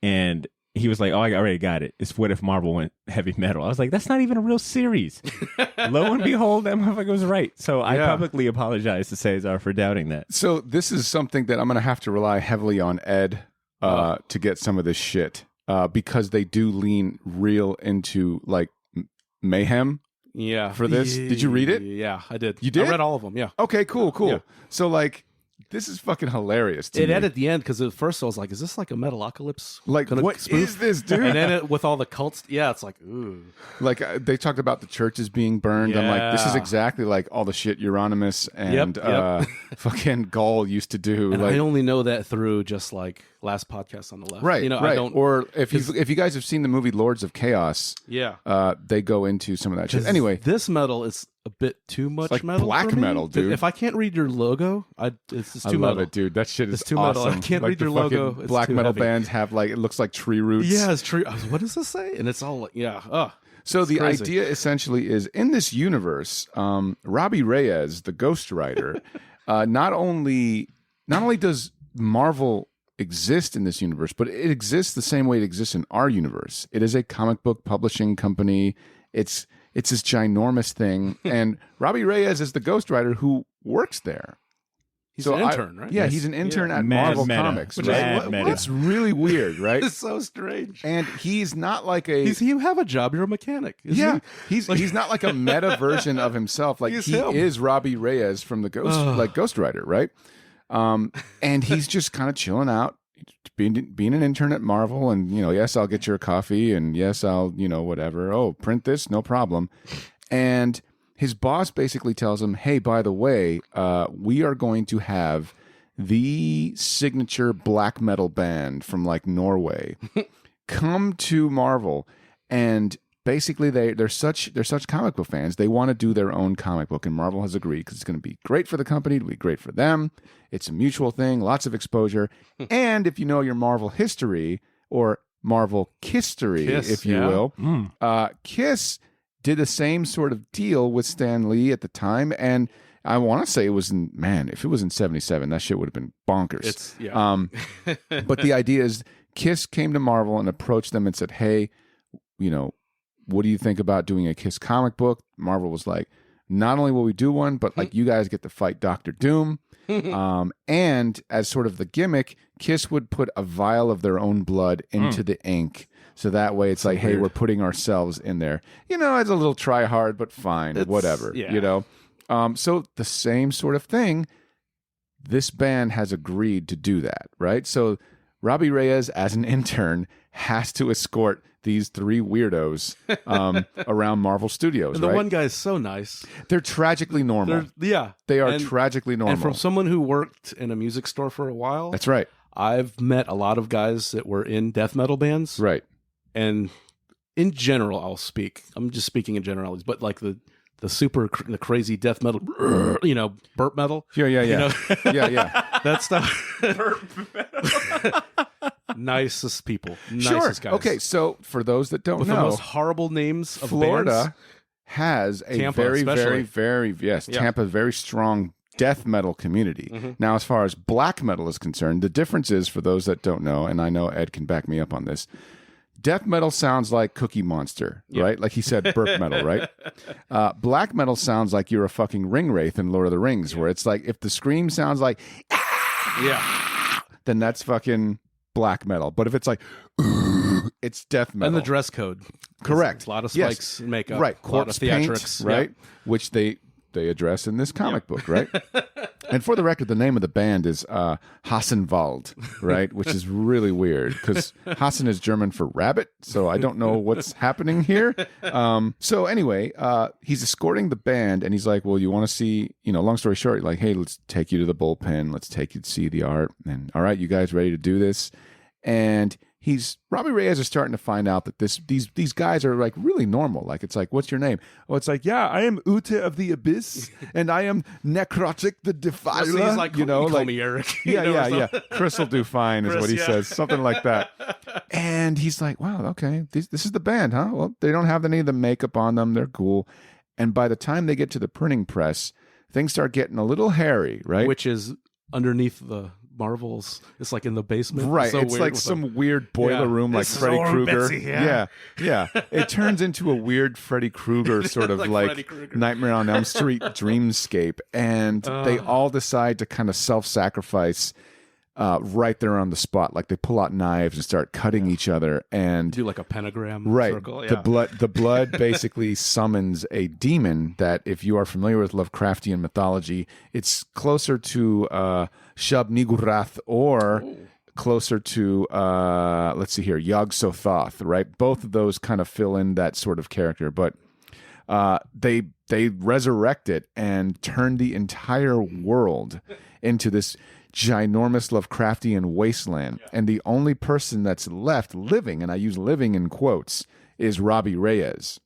and he was like, "Oh, I already got it. It's what if Marvel went heavy metal." I was like, "That's not even a real series." Lo and behold, that motherfucker was right. So I publicly apologize to Cesar for doubting that. So this is something that I'm going to have to rely heavily on Ed to get some of this shit because they do lean real into like mayhem. Yeah. For this? Did you read it? Yeah, I did. You did? I read all of them, yeah. Okay, cool. Yeah. So like, this is fucking hilarious to It me. at the end because at first I was like, "Is this like a Metalocalypse?" Like, kind of what spoof? is this, dude? And then with all the cults, it's like, ooh. Like they talked about the churches being burned. I'm like, this is Yeah. exactly like all the shit Euronymous and Yep. fucking Gaul used to do. And like, I only know that through just like last podcast on the left, right, I right. don't. Or if you guys have seen the movie Lords of Chaos, they go into some of that shit. Anyway, this metal is a bit too much like metal. black for me. metal, dude. If I can't read your logo, it's just I too love metal. it, dude. That shit is It's too awesome. metal. I can't Like read the your logo. fucking It's black too metal heavy. bands have like, it looks like tree roots. Yeah, it's true. What does this say? And it's all like, So the crazy. idea essentially is in this universe, Robbie Reyes, the Ghost Rider, not only does Marvel exist in this universe, but it exists the same way it exists in our universe. It is a comic book publishing company. It's this ginormous thing, and Robbie Reyes is the Ghost Rider who works there. He's an intern, right? Yeah, he's an intern at Mad Marvel meta. Comics. Which Right? is meta. It's really weird, right? It's so strange. And he's not like a You have a job. You're a mechanic. isn't yeah, he? he's not like a meta version of himself. Like He's he him. is Robbie Reyes from the Ghost Rider, right? And he's just kind of chilling out, being an intern at Marvel, and yes, I'll get you a coffee, and yes, I'll whatever. Oh, print this, no problem. And his boss basically tells him, "Hey, by the way, we are going to have the signature black metal band from like Norway come to Marvel." And basically they're such comic book fans, they want to do their own comic book, and Marvel has agreed because it's going to be great for the company, it'll be great for them. It's a mutual thing, lots of exposure. And if you know your Marvel history, or Marvel Kistory, if you will, Kiss did the same sort of deal with Stan Lee at the time, and I want to say it was if it was in 77, that shit would have been bonkers. But the idea is Kiss came to Marvel and approached them and said, "Hey, what do you think about doing a Kiss comic book?" Marvel was like, "Not only will we do one, but like you guys get to fight Doctor Doom." And as sort of the gimmick, Kiss would put a vial of their own blood into the ink. So that way it's like, hey, we're putting ourselves in there. It's a little try hard, but fine, whatever. So the same sort of thing, this band has agreed to do that, right? So Robbie Reyes, as an intern, has to escort these three weirdos around Marvel Studios. And the right? one guy is so nice. They're tragically normal. They are tragically normal. And from someone who worked in a music store for a while, That's right. I've met a lot of guys that were in death metal bands. Right. And in general, I'm just speaking in generalities, but like the crazy death metal, burp metal. Yeah. You know? Yeah. That stuff. nicest people. Sure. Nicest guys. Okay, so for those that don't With know, the most horrible names of Florida bands. has a Tampa, very, especially. very, Tampa, very strong death metal community. Now, as far as black metal is concerned, the difference is, for those that don't know, and I know Ed can back me up on this, death metal sounds like Cookie Monster, right? Like he said, burp metal, right? Black metal sounds like you're a fucking ring wraith in Lord of the Rings, where it's like, if the scream sounds like, then that's fucking black metal. But if it's like, it's death metal. And the dress code. Correct. A lot of spikes and makeup. Right. A lot of Corpse paint, theatrics. right? Which they address in this comic book, right? And for the record, the name of the band is Hassenwald, right? Which is really weird because Hassen is German for rabbit, so I don't know what's happening here. So anyway, he's escorting the band, and he's like, well, you want to see, long story short, like, hey, let's take you to the bullpen. Let's take you to see the art. And all right, you guys ready to do this? And Robbie Reyes is starting to find out that these guys are like really normal. Like, it's like, what's your name? Oh, it's like, yeah, I am Ute of the Abyss, and I am Necrotic the Defiler. So he's like, you call me Eric. Yeah. Chris will do fine, is what he says, something like that. And he's like, wow, okay, this is the band, huh? Well, they don't have any of the makeup on them. They're cool. And by the time they get to the printing press, things start getting a little hairy, right? Which is underneath the Marvels. It's like in the basement. Right. So it's like some weird boiler room, like Freddy Krueger. Betsy, yeah. It turns into a weird Freddy Krueger sort of like Nightmare on Elm Street dreamscape. And they all decide to kind of self-sacrifice right there on the spot. Like, they pull out knives and start cutting each other and do like a pentagram circle. The blood basically summons a demon that, if you are familiar with Lovecraftian mythology, it's closer to Shub-Niggurath or closer to let's see here, Yog-Sothoth, right? Both of those kind of fill in that sort of character, but they resurrect it and turn the entire world into this ginormous Lovecraftian wasteland. And the only person that's left living, and I use living in quotes, is Robbie Reyes,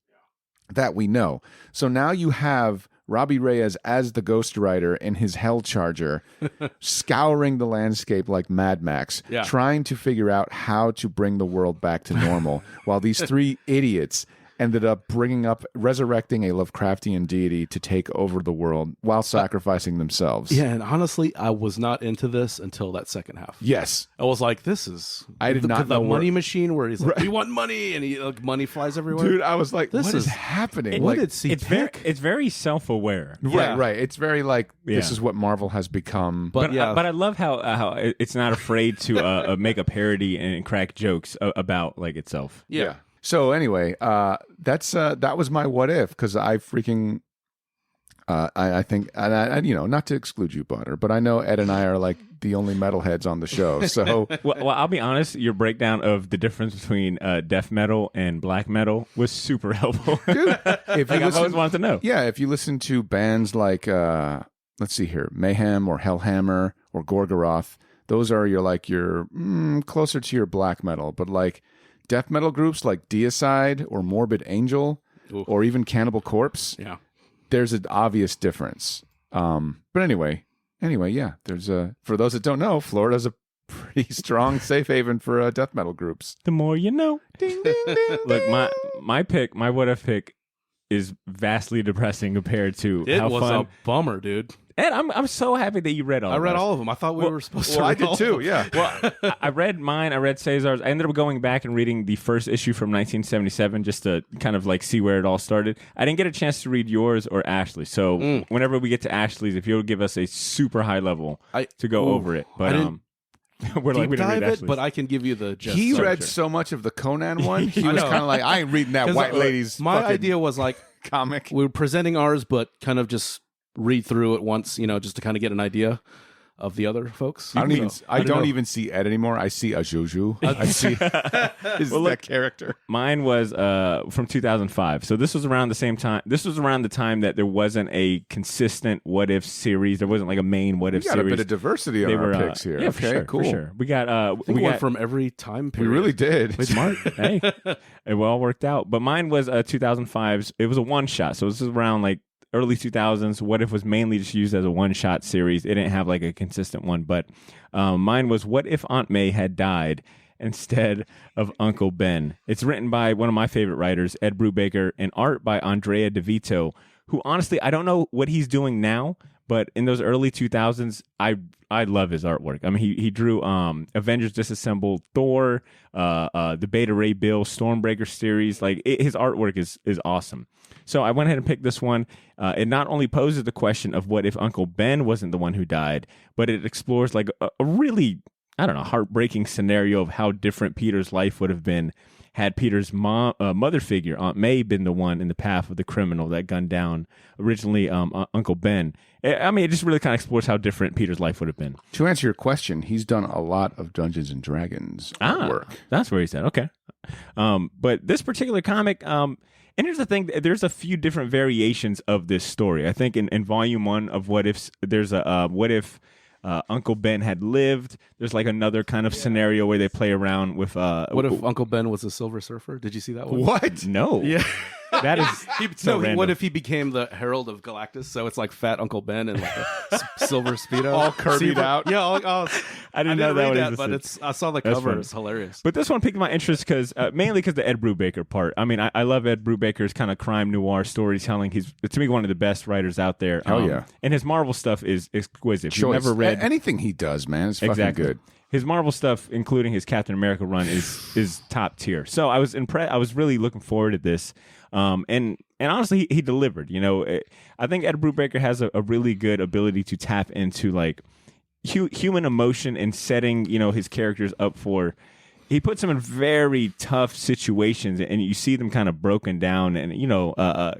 that we know. So now you have Robbie Reyes as the Ghost Rider in his Hell Charger, scouring the landscape like Mad Max, trying to figure out how to bring the world back to normal, while these three idiots ended up resurrecting a Lovecraftian deity to take over the world while sacrificing themselves. Yeah, and honestly, I was not into this until that second half. Yes. I was like, this is... I did not know the money machine where he's like, we want money, and money flies everywhere. Dude, I was like, what is happening? What did he pick? It's very self-aware. Right. It's very like, this is what Marvel has become. But I love how it's not afraid to make a parody and crack jokes about like itself. Yeah. So anyway, that was my what if, because I freaking I think, and I not to exclude you, Badr, but I know Ed and I are like the only metalheads on the show. So well, I'll be honest, your breakdown of the difference between death metal and black metal was super helpful. Dude, if you I've always wanted to know. Yeah, if you listen to bands like let's see here, Mayhem or Hellhammer or Gorgoroth, those are your closer to your black metal, but like death metal groups like Deicide or Morbid Angel or even Cannibal Corpse, there's an obvious difference. But anyway, yeah, there's for those that don't know, Florida's a pretty strong safe haven for death metal groups. The more you know. Ding, ding, ding, Look, my what if pick is vastly depressing compared to how fun. It was a bummer, dude. Ed, I'm so happy that you read all I of read those. all of them. I thought we were supposed to read I did all too, of them. yeah. Well, I read mine. I read Cesar's. I ended up going back and reading the first issue from 1977 just to kind of like see where it all started. I didn't get a chance to read yours or Ashley. So whenever we get to Ashley's, if you'll give us a super high level to go over it. But we're like, we didn't read dive it, Ashley's. but I can give you the gist. He read so much of the Conan one, he was kind of like, I ain't reading that white lady's My fucking idea was like, comic. we were presenting ours, but kind of just read through it once, just to kind of get an idea of the other folks. I don't even see Ed anymore. I see a Jojo. I see that character. Mine was from 2005. So this was around the same time. This was around the time that there wasn't a consistent what if series. There wasn't like a main what if We got series. a bit of diversity on our picks here. Yeah, okay, for sure, cool. For sure. We got we went from every time We period. really did. Smart. Hey, it all worked out. But mine was 2005's. It was a one shot. So this is around like early 2000s. What if was mainly just used as a one-shot series. It didn't have like a consistent one, but mine was What If Aunt May Had Died, instead of Uncle Ben. It's written by one of my favorite writers, Ed Brubaker, and art by Andrea DeVito, who honestly, I don't know what he's doing now, but in those early 2000s, I love his artwork. I mean, he drew Avengers Disassembled, Thor, the Beta Ray Bill, Stormbreaker series. Like his artwork is awesome. So I went ahead and picked this one. It not only poses the question of what if Uncle Ben wasn't the one who died, but it explores like a really, I don't know, heartbreaking scenario of how different Peter's life would have been had Peter's mother figure, Aunt May, been the one in the path of the criminal that gunned down originally Uncle Ben. I mean, it just really kind of explores how different Peter's life would have been. To answer your question, he's done a lot of Dungeons and Dragons work. That's where he's at. Okay. But this particular comic, and here's the thing, there's a few different variations of this story. I think in volume 1 of What If, there's a what if Uncle Ben had lived. There's like another kind of scenario where they play around with what if Uncle Ben was a Silver Surfer? Did you see that one? What? No. Yeah. That is so random. What if he became the Herald of Galactus? So it's like fat Uncle Ben and like a silver speedo, all curvied out. Yeah, I didn't know that read that, but I saw the cover. It's hilarious. But this one piqued my interest because mainly because the Ed Brubaker part. I mean, I love Ed Brubaker's kind of crime noir storytelling. He's, to me, one of the best writers out there. Oh yeah, and his Marvel stuff is exquisite. If you've never read anything he does, man, it's fucking good. His Marvel stuff, including his Captain America run, is top tier. So I was impressed. I was really looking forward to this. And honestly, he delivered. You know, I think Ed Brubaker has a really good ability to tap into like human emotion and setting, you know, his characters up for. He puts them in very tough situations, and you see them kind of broken down, and you know,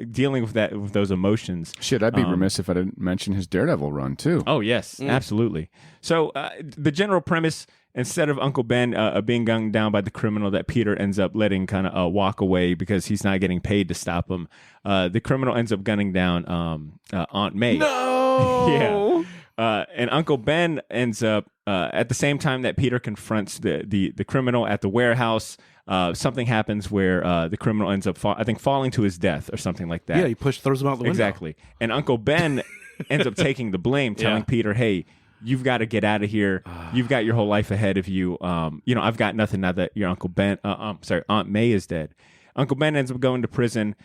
dealing with those emotions. Shit, I'd be remiss if I didn't mention his Daredevil run too. Oh yes, absolutely. So the general premise, instead of Uncle Ben being gunned down by the criminal that Peter ends up letting kind of walk away because he's not getting paid to stop him, the criminal ends up gunning down Aunt May. No. Yeah. And Uncle Ben ends up at the same time that Peter confronts the criminal at the warehouse. Something happens where the criminal ends up, falling to his death or something like that. Yeah, he throws him out the window. Exactly. And Uncle Ben ends up taking the blame, telling Peter, "Hey, you've got to get out of here. You've got your whole life ahead of you. You know, I've got nothing now that your Uncle Ben, Aunt May is dead." Uncle Ben ends up going to prison.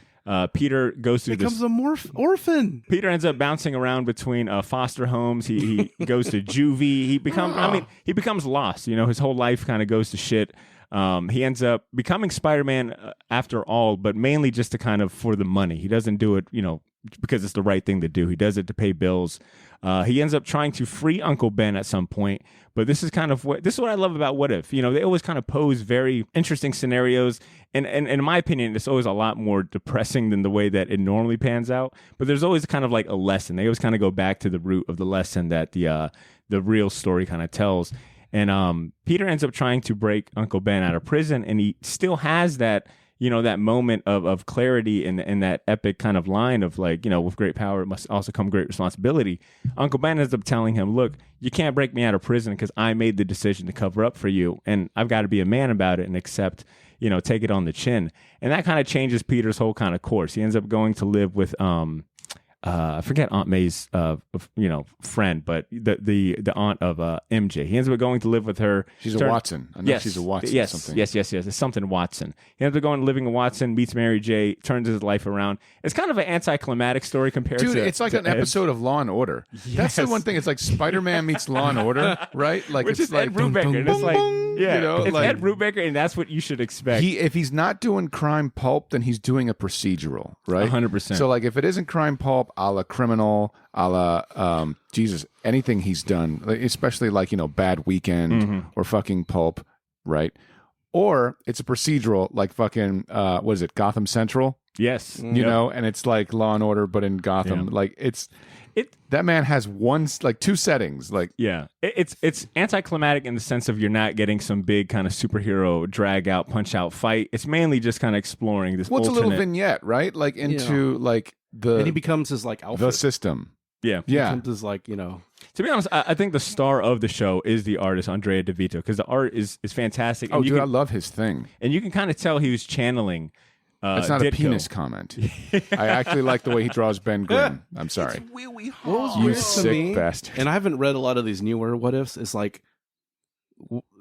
Peter goes through becomes a orphan. Peter ends up bouncing around between foster homes. He goes to juvie. He becomes lost. You know, his whole life kind of goes to shit. He ends up becoming Spider-Man after all, but mainly just to kind of for the money. He doesn't do it, you know, because it's the right thing to do. He does it to pay bills. He ends up trying to free Uncle Ben at some point, but this is what I love about What If. You know, they always kind of pose very interesting scenarios, and in my opinion, it's always a lot more depressing than the way that it normally pans out. But there's always kind of like a lesson. They always kind of go back to the root of the lesson that the real story kind of tells. And Peter ends up trying to break Uncle Ben out of prison, and he still has that, you know, that moment of clarity in that epic kind of line of like, you know, with great power must also come great responsibility. Uncle Ben ends up telling him, "Look, you can't break me out of prison because I made the decision to cover up for you, and I've got to be a man about it and accept, you know, take it on the chin." And that kind of changes Peter's whole kind of course. He ends up going to live with I forget Aunt May's friend, but the aunt of MJ. He ends up going to live with her. She's a Watson. I know she's a Watson. Yes, something. yes. It's something Watson. He ends up going living with Watson, meets Mary J, turns his life around. It's kind of an anticlimactic story compared to it's like an episode of Law and Order. Yes. That's the one thing. It's like Spider-Man meets Law and Order, right? Like which it's is like Ed Brubaker. And it's like, yeah, you know, it's like, Ed Brubaker, and that's what you should expect. If he's not doing crime pulp, then he's doing a procedural, right? 100%. So like if it isn't crime pulp, a la Criminal, a la anything he's done, especially like, you know, Bad Weekend or fucking Pulp, right? Or it's a procedural like fucking what is it, Gotham Central? Yes, you know, and it's like Law and Order but in Gotham. Like that man has two settings. Like it's anticlimactic in the sense of you're not getting some big kind of superhero drag out, punch out fight. It's mainly just kind of exploring this. It's a little vignette, right? Like into like and he becomes his like Alfred. The system. Yeah. He becomes his like, you know. To be honest, I think the star of the show is the artist Andrea DeVito, because the art is fantastic. And I love his thing. And you can kind of tell he was channeling. It's not Ditko. A penis comment. I actually like the way he draws Ben Grimm. I'm sorry. What was you weird sick to me, bastard. and I haven't read a lot of these newer What Ifs, is like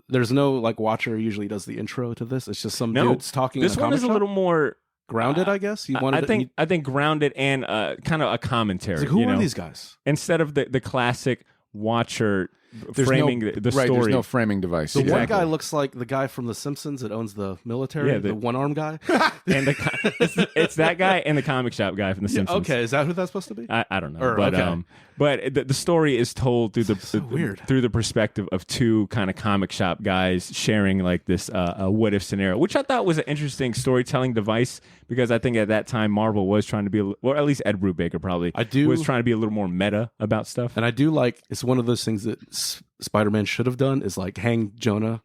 there's no like Watcher usually does the intro to this. It's just some No, dudes talking. this in a one comic is a shop? little more grounded, I guess. You wanted I think grounded and kind of a commentary. It's like, who you are know? these guys? Instead of the classic Watcher framing the right, story. There's no framing device. The one Exactly. guy looks like the guy from The Simpsons that owns the military, Yeah, the one-armed guy. And it's that guy and the comic shop guy from The Simpsons. Okay, is that who that's supposed to be? I don't know, Or, but okay. but the story is told through weird. through the perspective of two kind of comic shop guys sharing like this what if scenario, which I thought was an interesting storytelling device because I think at that time Marvel was trying to be, or at least Ed Brubaker probably was trying to be a little more meta about stuff. And I do like, it's one of those things that Spider-Man should have done is like hang Jonah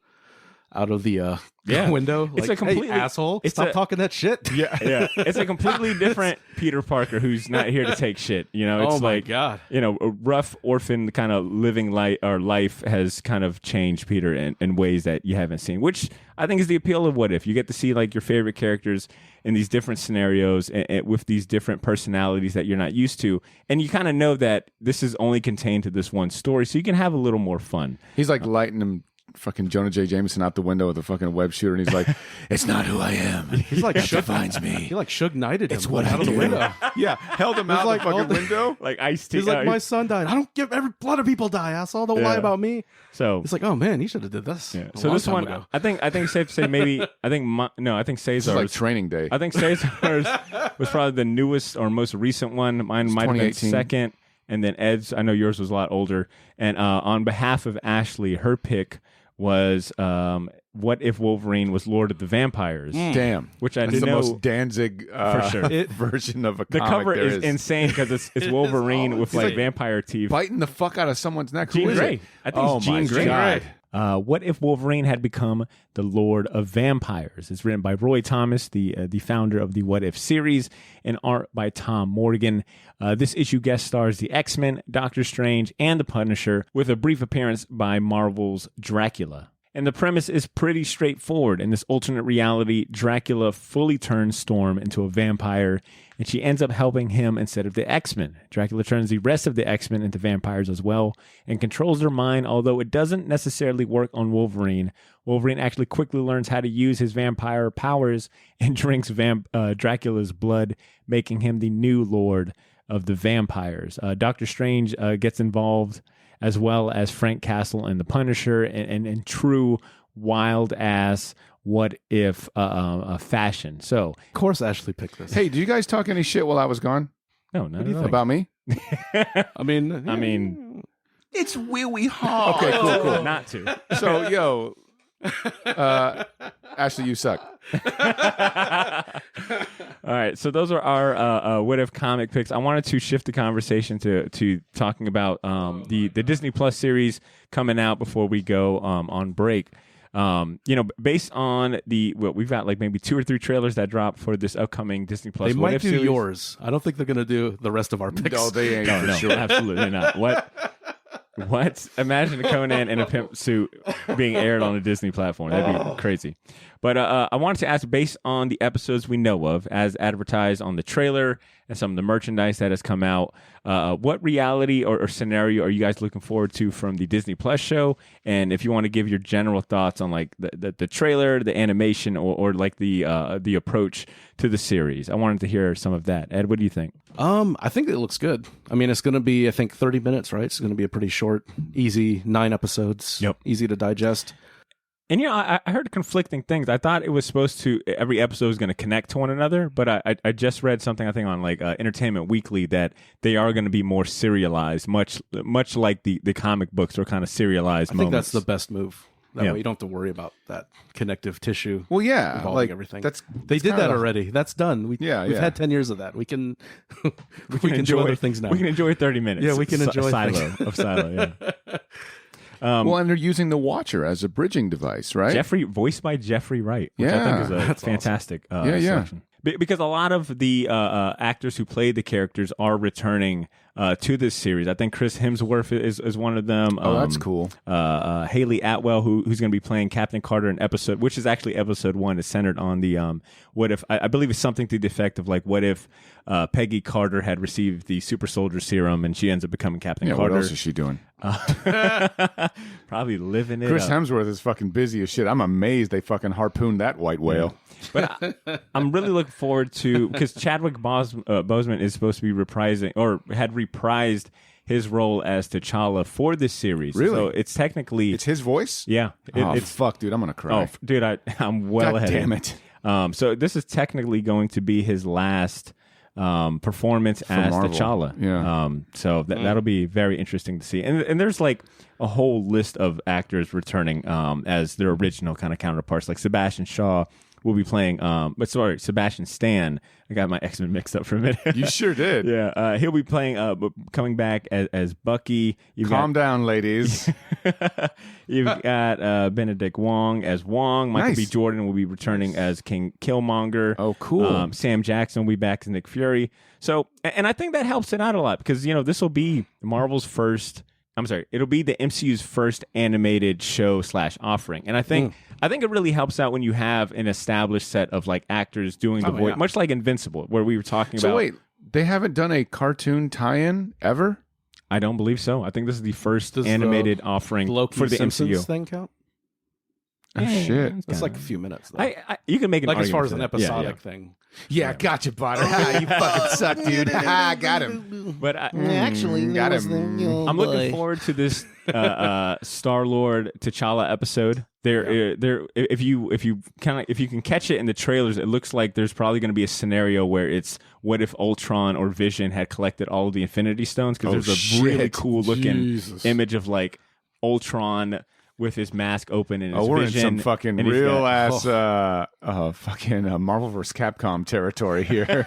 out of the window. It's like, a completely hey, asshole, stop talking that shit. Yeah, it's a completely different Peter Parker who's not here to take shit. You know, it's Oh my like God. You know, a rough orphan kind of living life has kind of changed Peter in ways that you haven't seen, which I think is the appeal of What If. You get to see like your favorite characters in these different scenarios and with these different personalities that you're not used to, and you kind of know that this is only contained to this one story, so you can have a little more fun. He's like lighting him. Fucking Jonah J. Jameson out the window with a fucking web shooter, and he's like, "It's not who I am. He's like It defines me. He like Suge Knighted him. It's what out I of the do." window. Yeah, held him out like the all fucking the- window. Like Ice-T. He's like, my son died. I don't give a lot of people die, asshole. Don't lie about me. So It's like, oh man, he should have did this. yeah. a So long this time one, ago. I think it's safe to say maybe I think This is Cesar's like training day. I think Cesar's was probably the newest or most recent one. Mine might have been 2018. second, and then Ed's. I know yours was a lot older. And on behalf of Ashley, her pick was what if Wolverine was Lord of the Vampires? Damn, Which I that's didn't the know most Danzig for sure. version of a The comic cover there is insane because it's Wolverine with like vampire teeth. biting the fuck out of someone's neck. Jean Who is Grey. it? I think Oh it's my Jean Grey. God. What if Wolverine had become the Lord of Vampires? It's written by Roy Thomas, the founder of the What If series, and art by Tom Morgan. This issue guest stars the X-Men, Doctor Strange, and the Punisher, with a brief appearance by Marvel's Dracula. And the premise is pretty straightforward. In this alternate reality, Dracula fully turns Storm into a vampire, and she ends up helping him instead of the X-Men. Dracula turns the rest of the X-Men into vampires as well and controls their mind, although it doesn't necessarily work on Wolverine. Wolverine actually quickly learns how to use his vampire powers and drinks Dracula's blood, making him the new Lord of the Vampires. Doctor Strange gets involved, as well as Frank Castle and the Punisher, and true wild-ass What If fashion. So, Of course, Ashley picked this. Hey, did you guys talk any shit while I was gone no, not at all. about me? I mean, It's really hard. Okay, cool. Not to. So, yo, Ashley, you suck. All right, so those are our What If comic picks. I wanted to shift the conversation to talking about the Disney Plus series coming out before we go on break. Based on we've got like maybe 2 or 3 trailers that drop for this upcoming Disney Plus. they What might If do series. yours. I don't think they're going to do the rest of our picks. No, they ain't for No, sure. absolutely not. What? Imagine a Conan in a pimp suit being aired on a Disney platform. That'd be crazy. But I wanted to ask, based on the episodes we know of, as advertised on the trailer and some of the merchandise that has come out, what reality or scenario are you guys looking forward to from the Disney Plus show? And if you want to give your general thoughts on like the trailer, the animation, or like the approach to the series, I wanted to hear some of that. Ed, what do you think? I think it looks good. I mean, it's going to be, I think, 30 minutes, right? It's going to be a pretty short, easy 9 episodes. Yep. Easy to digest. And I heard conflicting things. I thought it was supposed to, every episode was going to connect to one another, but I just read something, I think on like Entertainment Weekly, that they are going to be more serialized, much like the comic books are kind of serialized I think moments. that's the best move. That Yeah. way you don't have to worry about that connective tissue. Well, yeah, involving like everything. that's They did that kinda- already. That's done. We've Yeah. had 10 years of that. We can do other things now. We can enjoy 30 minutes. Yeah, we can enjoy Silo. Yeah. Well, and they're using the Watcher as a bridging device, right? Voiced by Jeffrey Wright, which I think is a That's fantastic Yeah. selection. Because a lot of the actors who played the characters are returning to this series. I think Chris Hemsworth is one of them. Oh, that's cool. Haley Atwell, who's going to be playing Captain Carter in episode, which is actually episode 1, is centered on the what if, I believe it's something to the effect of like, what if Peggy Carter had received the super soldier serum and she ends up becoming Captain Yeah, Carter. what else is she doing? Probably living it Chris up. Hemsworth is fucking busy as shit. I'm amazed they fucking harpooned that white whale. But I'm really looking forward to, because Chadwick Boseman is supposed to be reprising, or had reprised his role as T'Challa for this series. Really? So it's technically... It's his voice? Yeah. It's fuck, dude. I'm going to cry. Oh, dude, I'm well God ahead. damn it. So this is technically going to be his last performance as Marvel. T'Challa. Yeah. So that'll be very interesting to see. And there's like a whole list of actors returning as their original kind of counterparts. Like Sebastian Shaw will be playing, Sebastian Stan. I got my X-Men mixed up for a minute. You sure did. Yeah, he'll be playing, coming back as Bucky. Calm down, ladies. You've got Benedict Wong as Wong. Michael B. Jordan will be returning as King Killmonger. Oh, cool. Sam Jackson will be back as Nick Fury. So, and I think that helps it out a lot because, this will be Marvel's first... it'll be the MCU's first animated show / offering. And I think it really helps out when you have an established set of like actors doing the voice, much like Invincible, where we were talking about. So wait, they haven't done a cartoon tie-in ever? I don't believe so. I think this is the first animated offering Loki for the Simpsons MCU. thing count? Oh, shit. It's like a few minutes. Though. You can make an like as argument far for as an that. episodic thing. Yeah, gotcha, Badr. You fucking suck, dude. Got him. But Actually, got him. I'm looking forward to this Star-Lord T'Challa episode. If you can catch it in the trailers, it looks like there's probably going to be a scenario where it's what if Ultron or Vision had collected all of the Infinity Stones, because there's a really cool looking image of like Ultron with his mask open and his we're vision, in some fucking and he's real got- ass fucking Marvel vs. Capcom territory here.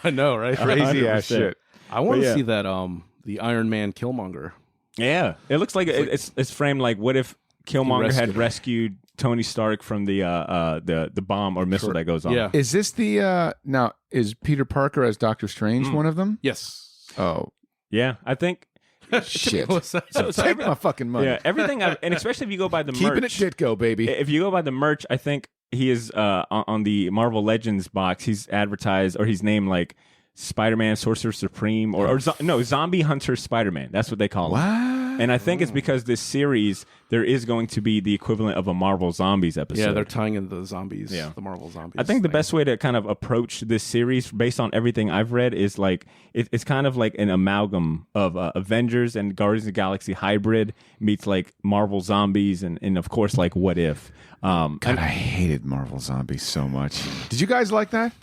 I know, right? Crazy ass 100%. shit. I want to yeah. see that the Iron Man Killmonger. Yeah, it looks like it's framed like what if Killmonger had rescued Tony Stark from the bomb or missile that goes on. Yeah. Is this the now is Peter Parker as Doctor Strange one of them? Yes. Oh Yeah, I think. shit. So Take my fucking money. Yeah, everything, and especially if you go by the Keeping merch. it Ditko, baby. If you go by the merch, I think he is on the Marvel Legends box. He's advertised, or he's named like Spider-Man, Sorcerer Supreme, or Zombie Hunter Spider-Man. That's what they call him. What? And I think it's because this series, there is going to be the equivalent of a Marvel Zombies episode. Yeah, they're tying in the zombies. Yeah. The Marvel zombies. I think the thing. best way to kind of approach this series, based on everything I've read, is like it's kind of like an amalgam of Avengers and Guardians of the Galaxy hybrid meets like Marvel Zombies and of course like What If. God, I hated Marvel Zombies so much. Did you guys like that?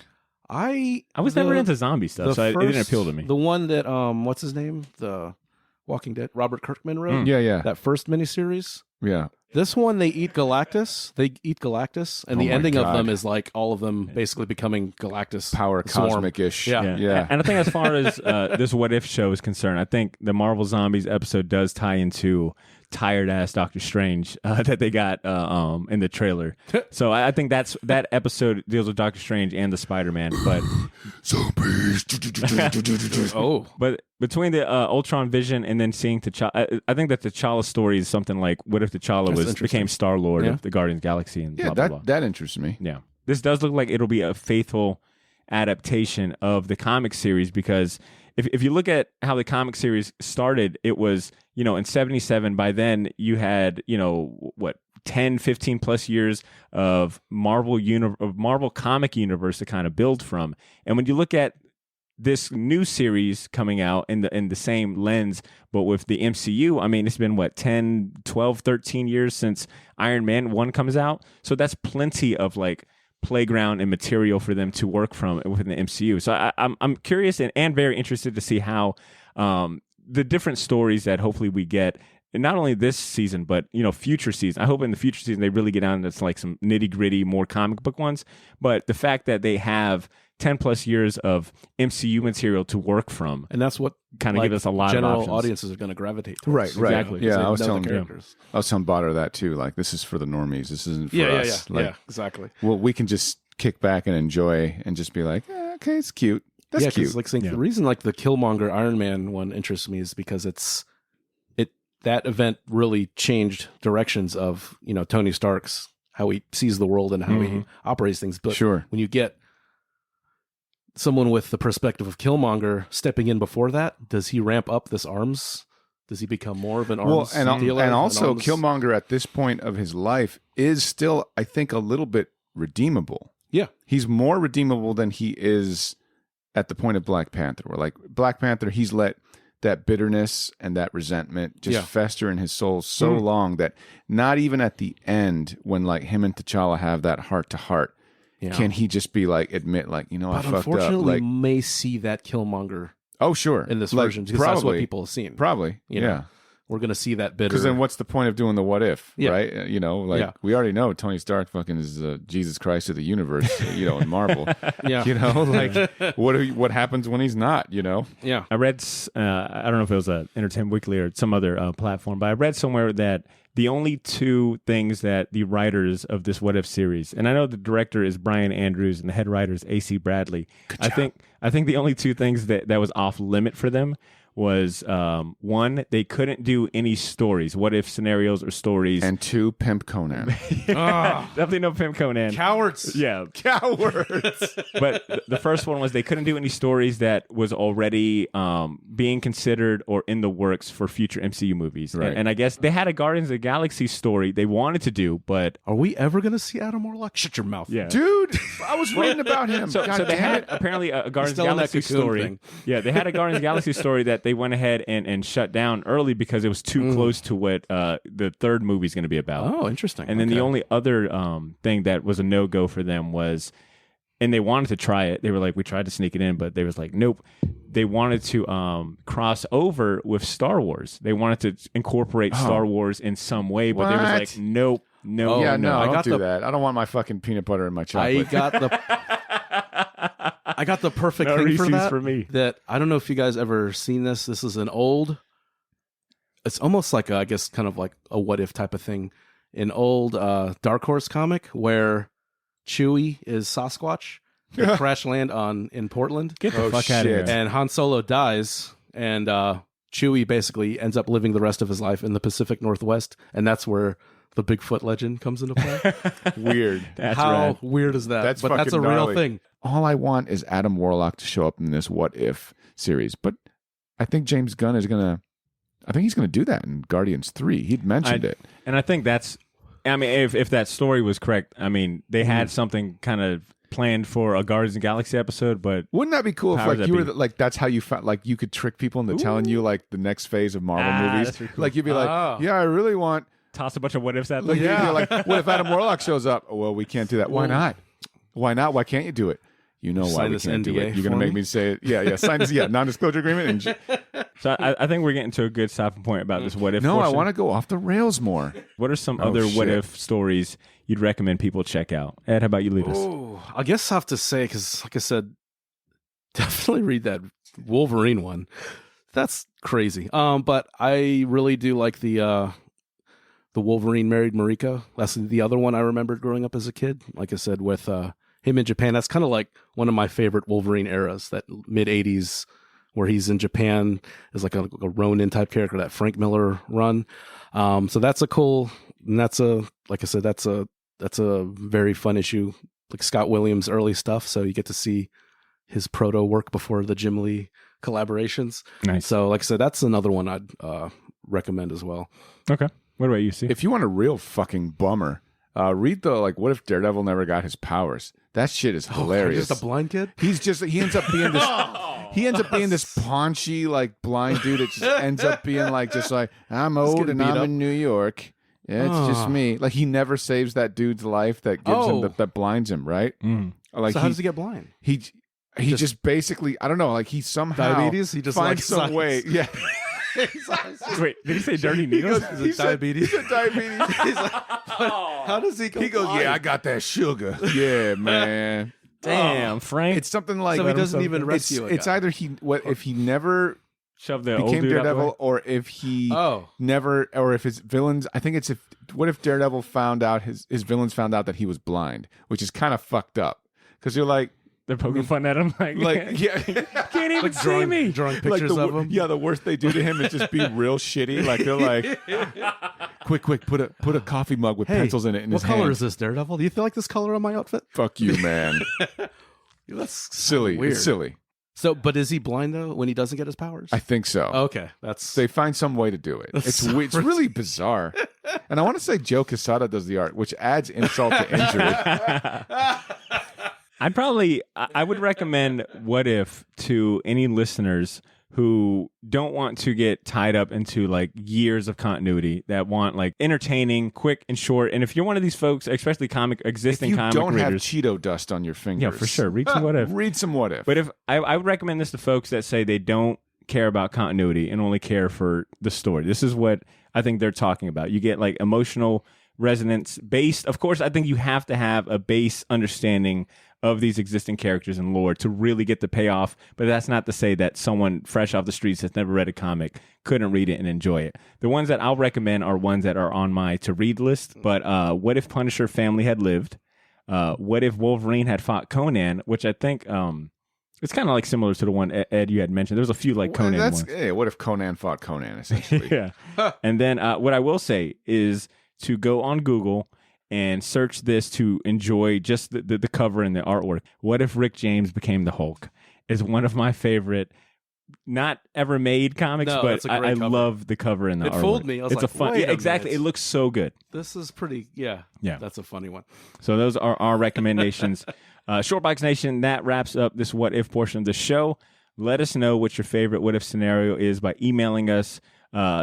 I was never into zombie stuff, so it didn't appeal to me. The one that what's his name? The Walking Dead, Robert Kirkman wrote. Yeah. That first miniseries. Yeah. This one, they eat Galactus. And the my ending God. of them is like all of them basically becoming Galactus Power swarm. cosmic-ish. Yeah. And I think as far as this What If show is concerned, I think the Marvel Zombies episode does tie into tired ass Doctor Strange that they got in the trailer. So I think that episode deals with Doctor Strange and the Spider-Man, but Oh, but between the Ultron Vision and then seeing T'Challa, I think that T'Challa story is something like what if T'Challa became Star-Lord of the Guardians of the Galaxy and Yeah, blah blah blah. that interests me. Yeah. This does look like it'll be a faithful adaptation of the comic series, because if you look at how the comic series started, it was, in 77, by then you had, 10, 15 plus years of Marvel comic universe to kind of build from. And when you look at this new series coming out in the same lens, but with the MCU, I mean, it's been 10, 12, 13 years since Iron Man 1 comes out. So that's plenty of like playground and material for them to work from within the MCU. So I'm curious and very interested to see how the different stories that hopefully we get, and not only this season, but future season. I hope in the future season they really get down to like some nitty gritty, more comic book ones. But the fact that they have 10 plus years of MCU material to work from, and that's what kind of give us a lot of general options. audiences are going to gravitate towards. Right. Exactly. Yeah, They I was know the telling characters. Badr that too. Like, this is for the normies. This isn't for Yeah, us. Like, exactly. well, we can just kick back and enjoy and just be like, okay, it's cute. That's Yeah, cute. because the reason like the Killmonger Iron Man one interests me is because that event really changed directions of Tony Stark's, how he sees the world and how he operates things. But Sure. when you get someone with the perspective of Killmonger stepping in before that, does he ramp up this arms Does he become more of an arms dealer? And also, Killmonger at this point of his life is still, I think, a little bit redeemable. Yeah. He's more redeemable than he is at the point of Black Panther. Where, like, Black Panther, he's let that bitterness and that resentment just fester in his soul so long that not even at the end, when, like, him and T'Challa have that heart-to-heart, can he just be, like, admit, like, you know, I fucked up. Unfortunately, Like, we may see that Killmonger oh, sure. in this version, because that's what people have seen. Probably, You know, we're going to see that bitter. Because then what's the point of doing the what if, right? You know, like, we already know Tony Stark fucking is Jesus Christ of the universe, you know, in Marvel. You know, like, what happens when he's not, you know? Yeah. I read, I don't know if it was Entertainment Weekly or some other platform, but I read somewhere that the only two things that the writers of this What If series, and I know the director is Brian Andrews and the head writer is AC Bradley. I think the only two things that was off limit for them was one, they couldn't do any stories, what if scenarios or stories, and two, pimp Conan. definitely no pimp Conan. Cowards. Yeah, Cowards. But the first one was they couldn't do any stories that was already being considered or in the works for future MCU movies. Right. And I guess they had a Guardians of the Galaxy story they wanted to do, but Are we ever going to see Adam Warlock? Shut your mouth. yeah. Dude, I was reading about him. So God they damn had it. apparently a Guardians of still the in that Galaxy cocoon story. thing. Yeah, they had a Guardians of the Galaxy story that they went ahead and shut down early because it was too close to what the third movie is going to be about. Oh, interesting. And then the only other thing that was a no-go for them was, and they wanted to try it. They were like, we tried to sneak it in, but they was like, nope. They wanted to cross over with Star Wars. They wanted to incorporate Star Wars in some way, but they was What? like, nope, no, Oh, yeah, no. no, I don't got do the- that. I don't want my fucking peanut butter in my chocolate. I got the perfect No thing Reese's for that. for me. That I don't know if you guys ever seen this. This is an old. It's almost like I guess kind of like a what if type of thing. An old Dark Horse comic where Chewie is Sasquatch. They crash land in Portland. Get the Oh, fuck out of shit. here. And Han Solo dies, and Chewie basically ends up living the rest of his life in the Pacific Northwest, and that's where the Bigfoot legend comes into play. Weird. That's How right. weird is that? That's but that's a fucking real gnarly. thing. All I want is Adam Warlock to show up in this What If series. But I think James Gunn is going to... I think he's going to do that in Guardians 3. He'd mentioned it. And I think that's, I mean, if that story was correct, I mean, they had something kind of planned for a Guardians of the Galaxy episode, but Wouldn't that be cool if, Powers like, that you were be. like, that's how you found, like, you could trick people into telling you, like, the next phase of Marvel movies? that's pretty cool. Like, you'd be like, Oh. yeah, I really want... toss a bunch of what ifs at them. Like, you'd be like, what if Adam Warlock shows up? Oh, well, we can't do that. Why not? Why not? Why can't you do it? You know why Sign we this can't do NDA it. You're going to for make me? me say it. Yeah, sign this, non-disclosure agreement. And So I think we're getting to a good stopping point about this what if. no, I portion. want to go off the rails more. What are some Oh, other what shit. if stories you'd recommend people check out? Ed, how about you lead us? Oh, I guess I have to say, because like I said, definitely read that Wolverine one. That's crazy. But I really do like the Wolverine married Marika. That's the other one I remembered growing up as a kid. Like I said, with him in Japan, that's kind of like one of my favorite Wolverine eras. That mid '80s where he's in Japan as like a Ronin type character. That Frank Miller run. So that's a cool. And that's a like I said, that's a very fun issue. Like Scott Williams' early stuff. So you get to see his proto work before the Jim Lee collaborations. Nice. So like I said, that's another one I'd recommend as well. Okay. What about you, C? If you want a real fucking bummer, read the, like, what if Daredevil never got his powers? That shit is hilarious. Just a blind kid? He ends up being this. He ends up being this paunchy, like, blind dude that just ends up being like, I'm old getting and beat I'm up. in New York. Yeah, it's just me. Like, he never saves that dude's life that gives him that blinds him, right? Like, So how does he get blind? He just basically, I don't know, like, he somehow Diabetes? He just finds likes some way. science. Yeah. Wait, did he say dirty needles? He said diabetes? He said diabetes. How does he go? He goes, yeah, I got that sugar. Yeah, man. Damn, Frank. It's something like So he doesn't even rescue. It's either if he never Shove the old became dude out the Daredevil, way. or if he Oh. never, or if his villains. I think it's what if Daredevil found out his villains found out that he was blind, which is kind of fucked up because you're like They're poking fun at him. Like yeah. can't even see me. Drawing Like pictures of him. Yeah, the worst they do to him is just be real shitty. Like they're like, quick, put a coffee mug with Hey, pencils in it in what his color hand. is this, Daredevil? Do you feel like this color on my outfit? Fuck you, man. That's Silly. weird. It's silly. So, but is he blind though when he doesn't get his powers? I think so. Okay, They find some way to do it. It's really bizarre. And I want to say Joe Quesada does the art, which adds insult to injury. I would recommend What If to any listeners who don't want to get tied up into like years of continuity, that want like entertaining, quick and short. And if you're one of these folks, especially existing comic don't readers, have Cheeto dust on your fingers. yeah, for sure. Read some What If. Read some What If. But if I would recommend this to folks that say they don't care about continuity and only care for the story. This is what I think they're talking about. You get like emotional resonance based. Of course, I think you have to have a base understanding of these existing characters and lore to really get the payoff. But that's not to say that someone fresh off the streets that's never read a comic couldn't read it and enjoy it. The ones that I'll recommend are ones that are on my to read list. But What If Punisher family had lived? What If Wolverine had fought Conan? Which I think it's kind of like similar to the one Ed you had mentioned. There's a few like Conan ones. Hey, what if Conan fought Conan, essentially? Yeah. And then what I will say is to go on Google and search this to enjoy just the cover and the artwork. What If Rick James Became the Hulk? Is one of my favorite, not ever made comics, but I love the cover and the artwork. It fooled me. I was it's like, a fun, wait yeah, exactly. minute. It looks so good. This is pretty, yeah. That's a funny one. So those are our recommendations. Shortbox Nation, that wraps up this What If portion of the show. Let us know what your favorite What If scenario is by emailing us.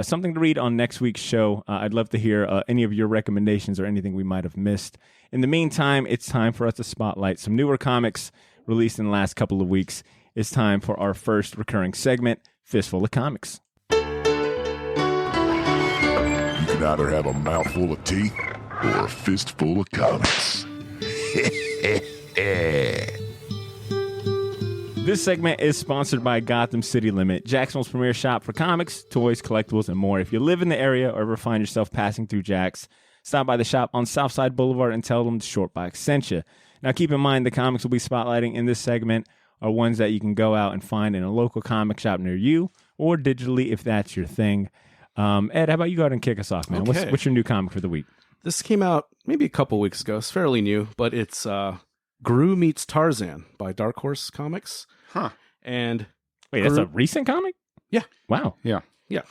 Something to read on next week's show. I'd love to hear any of your recommendations or anything we might have missed. In the meantime, it's time for us to spotlight some newer comics released in the last couple of weeks. It's time for our first recurring segment, Fistful of Comics. You can either have a mouthful of teeth or a fistful of comics. This segment is sponsored by Gotham City Limit, Jacksonville's premier shop for comics, toys, collectibles, and more. If you live in the area or ever find yourself passing through Jack's, stop by the shop on Southside Boulevard and tell them the Shortbox sent you. Now, keep in mind the comics we'll be spotlighting in this segment are ones that you can go out and find in a local comic shop near you or digitally if that's your thing. Ed, how about you go ahead and kick us off, man? Okay. What's your new comic for the week? This came out maybe a couple weeks ago. It's fairly new, but it's Gru Meets Tarzan by Dark Horse Comics. Huh. And Wait, that's a recent comic? Yeah. Wow. Yeah. Yeah.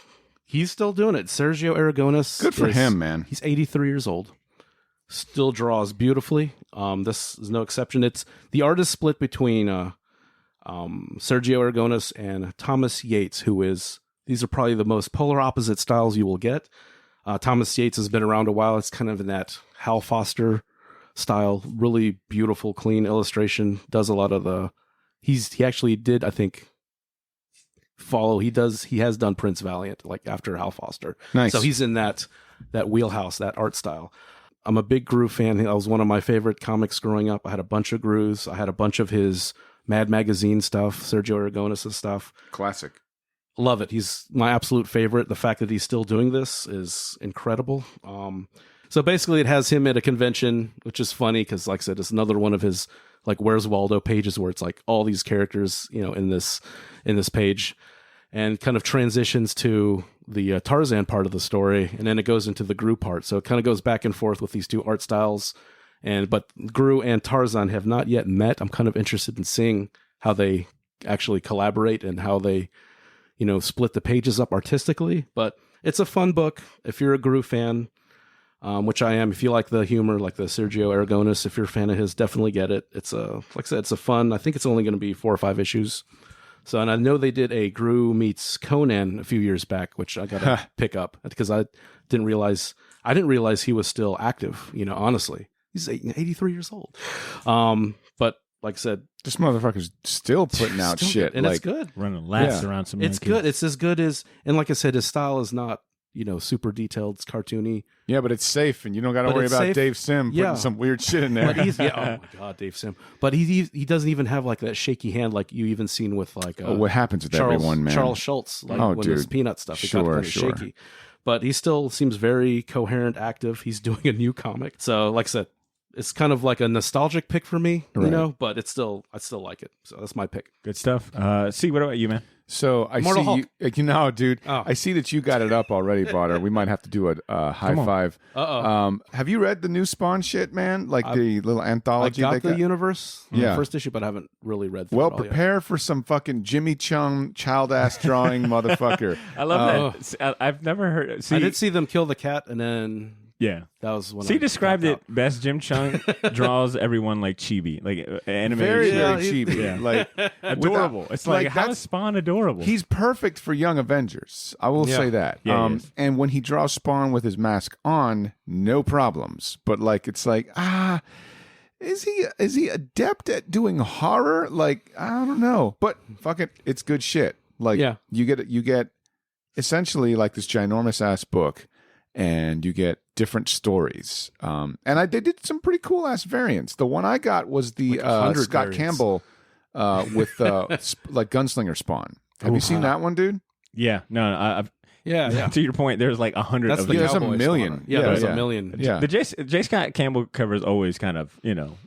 He's still doing it. Sergio Aragonis. Good for him, man. He's 83 years old. Still draws beautifully. This is no exception. It's the art is split between Sergio Aragonis and Thomas Yates, these are probably the most polar opposite styles you will get. Thomas Yates has been around a while. It's kind of in that Hal Foster style, really beautiful, clean illustration. Does a lot of the. He actually did, I think, follow. He has done Prince Valiant like after Hal Foster. Nice. So he's in that wheelhouse, that art style. I'm a big Gru fan. That was one of my favorite comics growing up. I had a bunch of Grus. I had a bunch of his Mad Magazine stuff, Sergio Aragonis' stuff. Classic. Love it. He's my absolute favorite. The fact that he's still doing this is incredible. So basically it has him at a convention, which is funny because, like I said, it's another one of his like Where's Waldo pages where it's like all these characters, in this page, and kind of transitions to the Tarzan part of the story, and then it goes into the Gru part. So it kind of goes back and forth with these two art styles. But Gru and Tarzan have not yet met. I'm kind of interested in seeing how they actually collaborate and how they, split the pages up artistically. But it's a fun book if you're a Gru fan, which I am. If you like the humor, like the Sergio Aragonis, if you're a fan of his, definitely get it. It's like I said, it's a fun. I think it's only going to be 4 or 5 issues. So, and I know they did a Gru meets Conan a few years back, which I got to pick up because I didn't realize he was still active. Honestly, he's 83 years old. But like I said, this motherfucker's still putting out shit, and like, it's good. Running laps around some. It's good. It's as good as, and like I said, his style is not super detailed. It's cartoony. Yeah, but it's safe, and you don't got to worry about safe. Dave Sim putting some weird shit in there. But oh my god, Dave Sim. But he doesn't even have like that shaky hand like you even seen with like what happens with Charles, everyone, man? Charles Schultz, like when there's Peanut stuff. It got kind of shaky. But he still seems very coherent, active. He's doing a new comic, so like I said, it's kind of like a nostalgic pick for me, but I still like it. So that's my pick. Good stuff. See, what about you, man? So I Immortal see you know, dude. Oh. I see that you got it up already, Badr. We might have to do a high five. Have you read the new Spawn shit, man? Like the little I anthology. got the universe, Yeah. first issue, but I haven't really read. Through Well, it all yet. prepare for some fucking Jimmy Chung child ass drawing motherfucker. I love that. I've never heard. See, I did see them kill the cat, and then yeah. that was when He I described it tapped out. best. Jim Chung draws everyone like chibi, like animated. Very, shit. very cheap. Yeah. Like Adorable. It's like how that's- is Spawn adorable? He's perfect for young Avengers. I will Yeah. say that. Yeah, he is. And when he draws Spawn with his mask on, no problems. But like, it's like, is he adept at doing horror? Like, I don't know. But fuck it, it's good shit. Like, Yeah. you get essentially like this ginormous ass book, and you get different stories. And they did some pretty cool ass variants. The one I got was the Like 100 Scott variants. Campbell with like Gunslinger Spawn. Have you seen that one, dude? yeah. No. I've, Yeah. To your point, there's like 100 That's of the them. there's a Cowboys million. one. Yeah, Yeah, there's yeah. a million. Yeah. The J. Scott Campbell covers always kind of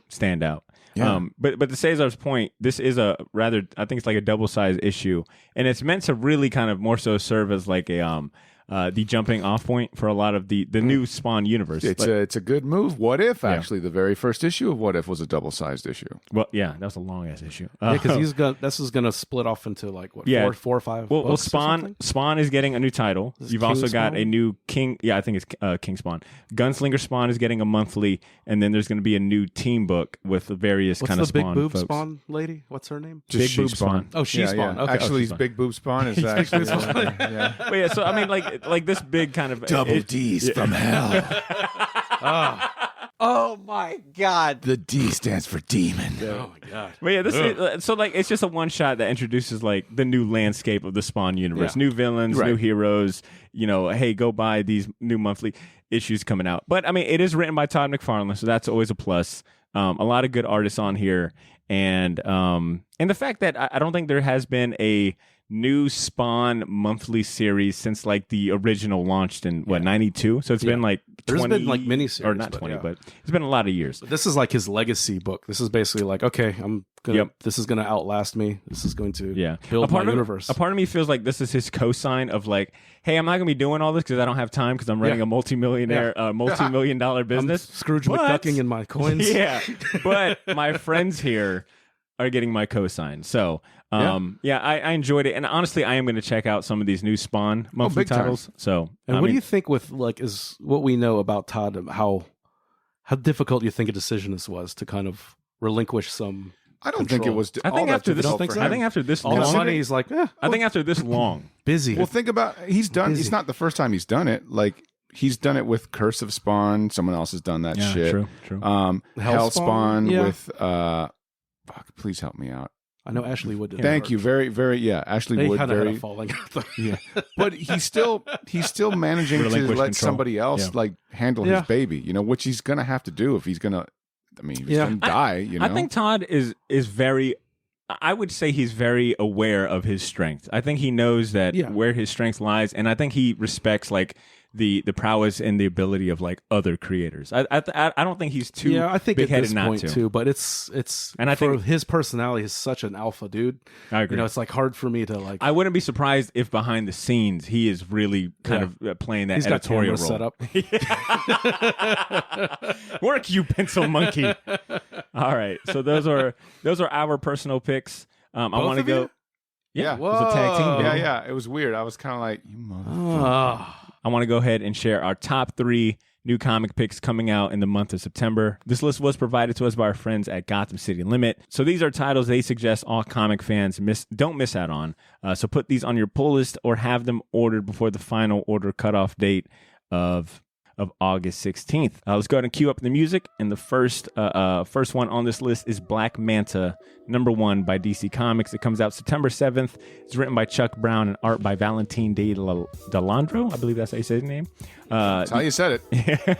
stand out. Yeah. But to Cesar's point, this is I think it's like a double-sized issue, and it's meant to really kind of more so serve as like a the jumping off point for a lot of the new Spawn universe. It's a good move. What If, actually, the very first issue of What If was a double-sized issue. Well, yeah, that was a long ass issue. Yeah, because this is gonna split off into like what, Yeah. four or five. Well, books or something? Spawn is getting a new title. Is You've King also got Spawn? a new King. Yeah, I think it's King Spawn. Gunslinger Spawn is getting a monthly, and then there's going to be a new team book with the various What's kind of the big Spawn boob folks. Spawn lady? What's her name? Just Big she Boob Spawn. Oh, she Spawn. Okay. Actually, she's his Big Boob Spawn is actually yeah. But yeah, so I mean, like this big kind of D's from hell. Oh my God. The D stands for demon. Oh my god. But yeah, this is, so like it's just a one shot that introduces like the new landscape of the Spawn universe, Yeah. new villains, Right. new heroes. You know, hey, go buy these new monthly issues coming out. But I mean, it is written by Todd McFarlane, so that's always a plus. A lot of good artists on here, and the fact that I don't think there has been a new Spawn monthly series since like the original launched in what 92. So it's been like 20, There's been, like, miniseries, or not but 20, yeah. but it's been a lot of years. This is like his legacy book. This is basically like, okay, I'm gonna. Yep. This is gonna outlast me. This is going to Yeah, build my universe. A part of me feels like this is his cosign of like, hey, I'm not gonna be doing all this because I don't have time because I'm running a multi-million-dollar I'm business. Scrooge But- McDucking in my coins. Yeah, but my friends here are getting my cosign. So, I enjoyed it, and honestly, I am going to check out some of these new Spawn monthly big time. titles. So, And I what do mean, you think with like is what we know about Todd? How difficult you think a decision this was to kind of relinquish some? I don't think it was. I think all that after this, difficult think for so? him. I think after this All that long, money, he's like, I think after this long, busy. Well, think about he's done. Busy. It's not the first time he's done it. Like he's done it with Curse of Spawn. Someone else has done that yeah, shit. true. Hell Spawn Yeah. with. Fuck, please help me out. I know Ashley Wood did. Thank you. Very, very. Yeah, Ashley They Wood. kind of had Very. a falling out. though. Yeah, but he's still managing to Relinquish let control. somebody else Yeah. like handle Yeah. his baby. You know, which he's gonna have to do if he's gonna. I mean, he's Yeah. gonna die. You know, I think Todd is very. I would say he's very aware of his strength. I think he knows that Yeah. where his strength lies, and I think he respects like the prowess and the ability of like other creators. I don't think he's too Yeah, I think at big-headed this not point to. too. But it's And I for think- his personality is such an alpha dude. I agree. You know, it's like hard for me to like. I wouldn't be surprised if behind the scenes he is really kind of playing that He's got editorial cameras role. set up. Work, you pencil monkey. All right, so those are our personal picks. I want to of go. you? Yeah, Yeah. it was a tag team. Yeah, baby. yeah. It was weird. I was kind of like, you motherfucker. I want to go ahead and share our top 3 new comic picks coming out in the month of September. This list was provided to us by our friends at Gotham City Limit. So these are titles they suggest all comic fans don't miss out on. So put these on your pull list or have them ordered before the final order cutoff date of August 16th. Let's go ahead and cue up the music. And the first one on this list is Black Manta, #1 by DC Comics. It comes out September 7th. It's written by Chuck Brown and art by Valentin Delandro. I believe that's how you say his name. That's how you said it.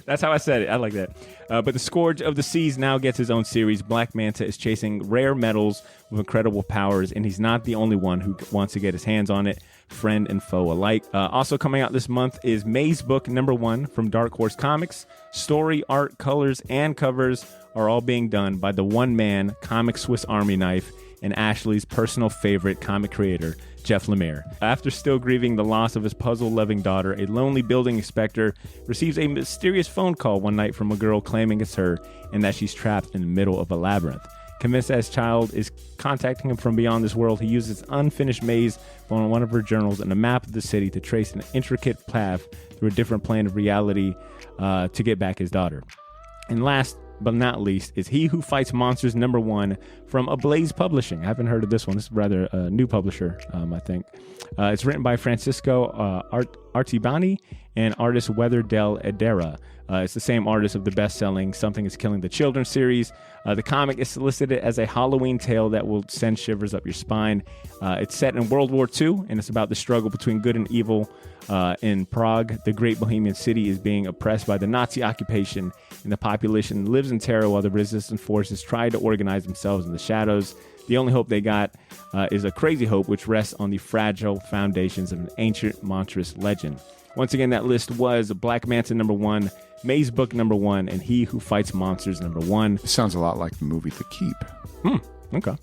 That's how I said it. I like that. But the Scourge of the Seas now gets his own series. Black Manta is chasing rare metals with incredible powers, and he's not the only one who wants to get his hands on it, friend and foe alike. Also coming out this month is May's book #1 from Dark Horse Comics. Story, art, colors, and covers are all being done by the one-man comic Swiss Army knife. and Ashley's personal favorite comic creator, Jeff Lemire. After still grieving the loss of his puzzle-loving daughter, a lonely building inspector receives a mysterious phone call one night from a girl claiming it's her and that she's trapped in the middle of a labyrinth. Convinced that his child is contacting him from beyond this world, he uses unfinished maze on one of her journals and a map of the city to trace an intricate path through a different plane of reality to get back his daughter. And last but not least is He Who Fights Monsters #1 from Ablaze Publishing. I haven't heard of this one. This is rather a new publisher, I think. It's written by Francisco Artibani and artist Weather Del Edera. It's the same artist of the best-selling Something is Killing the Children series. The comic is solicited as a Halloween tale that will send shivers up your spine. It's set in World War II, and it's about the struggle between good and evil in Prague. The great Bohemian city is being oppressed by the Nazi occupation, and the population lives in terror while the resistance forces try to organize themselves in the shadows. The only hope they got is a crazy hope which rests on the fragile foundations of an ancient monstrous legend. Once again, that list was Black Manta #1, Maze Book #1, and He Who Fights Monsters #1. It sounds a lot like the movie The Keep. Okay.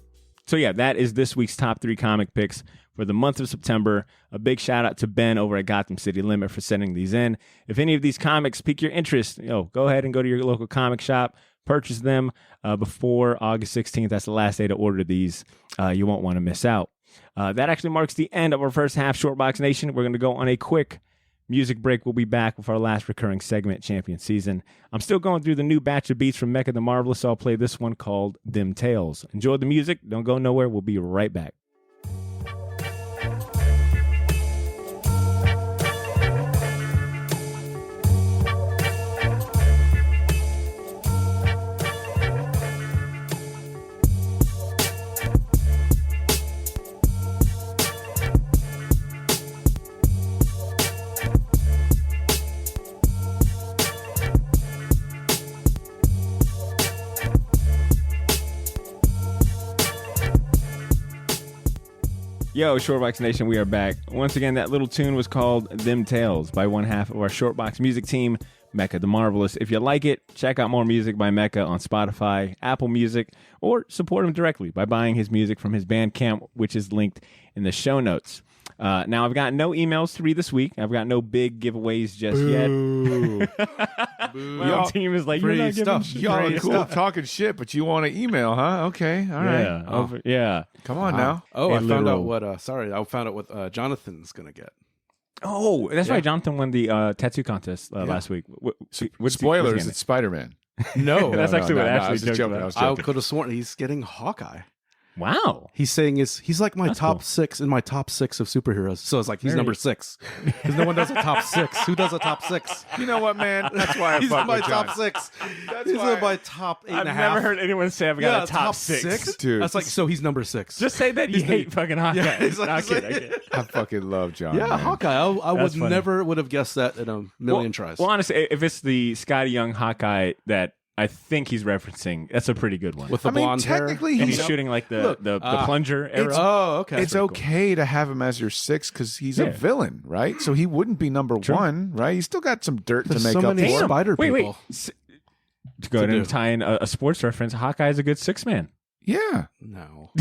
So yeah, that is this week's top 3 comic picks for the month of September. A big shout out to Ben over at Gotham City Limit for sending these in. If any of these comics pique your interest, go ahead and go to your local comic shop, purchase them before August 16th. That's the last day to order these. You won't want to miss out. That actually marks the end of our first half, Shortbox Nation. We're going to go on a quick music break. We'll be back with our last recurring segment, Champion Season. I'm still going through the new batch of beats from Mecha the Marvelous, so I'll play this one called Them Tales. Enjoy the music. Don't go nowhere. We'll be right back. Yo, Shortbox Nation, we are back. Once again, that little tune was called Them Tales by one half of our Shortbox music team, Mecha the Marvelous. If you like it, check out more music by Mecha on Spotify, Apple Music, or support him directly by buying his music from his Bandcamp, which is linked in the show notes. Now, I've got no emails to read this week. I've got no big giveaways just yet. My team is like, you're not giving Y'all are cool talking shit, but you want to email, huh? Okay, all right. Yeah. Come on now. Oh, I found out what Jonathan's going to get. Oh, that's right. Jonathan won the tattoo contest last week. Spoilers, it's Spider-Man. No. That's actually what Ashley joked joking. about. I could have sworn he's getting Hawkeye. Wow. He's saying he's like my That's top cool. 6 in my top 6 of superheroes. So it's like he's number 6 because no one does a top 6. Who does a top 6? You know what, man? That's why I He's fuck in my with John. top 6. That's He's why in my top 8.5. I've never heard anyone say I've got a top 6. Dude. That's like, so he's number 6. Just say that you hate fucking Hawkeye. Yeah, he's like- No, I kid. I fucking love John. yeah, man. Hawkeye. I That's would funny. never would have guessed that in a million tries. Well, honestly, if it's the Scotty Young Hawkeye that I think he's referencing, that's a pretty good one. With the blonde hair. technically, and he's he's shooting like the plunger arrow. Oh, okay. it's okay to have him as your 6 because he's a villain, right? So he wouldn't be number 1, right? He's still got some dirt There's to make so up many for. spider Wait. people. To go ahead and tie in a sports reference, Hawkeye is a good 6-man. Yeah. No.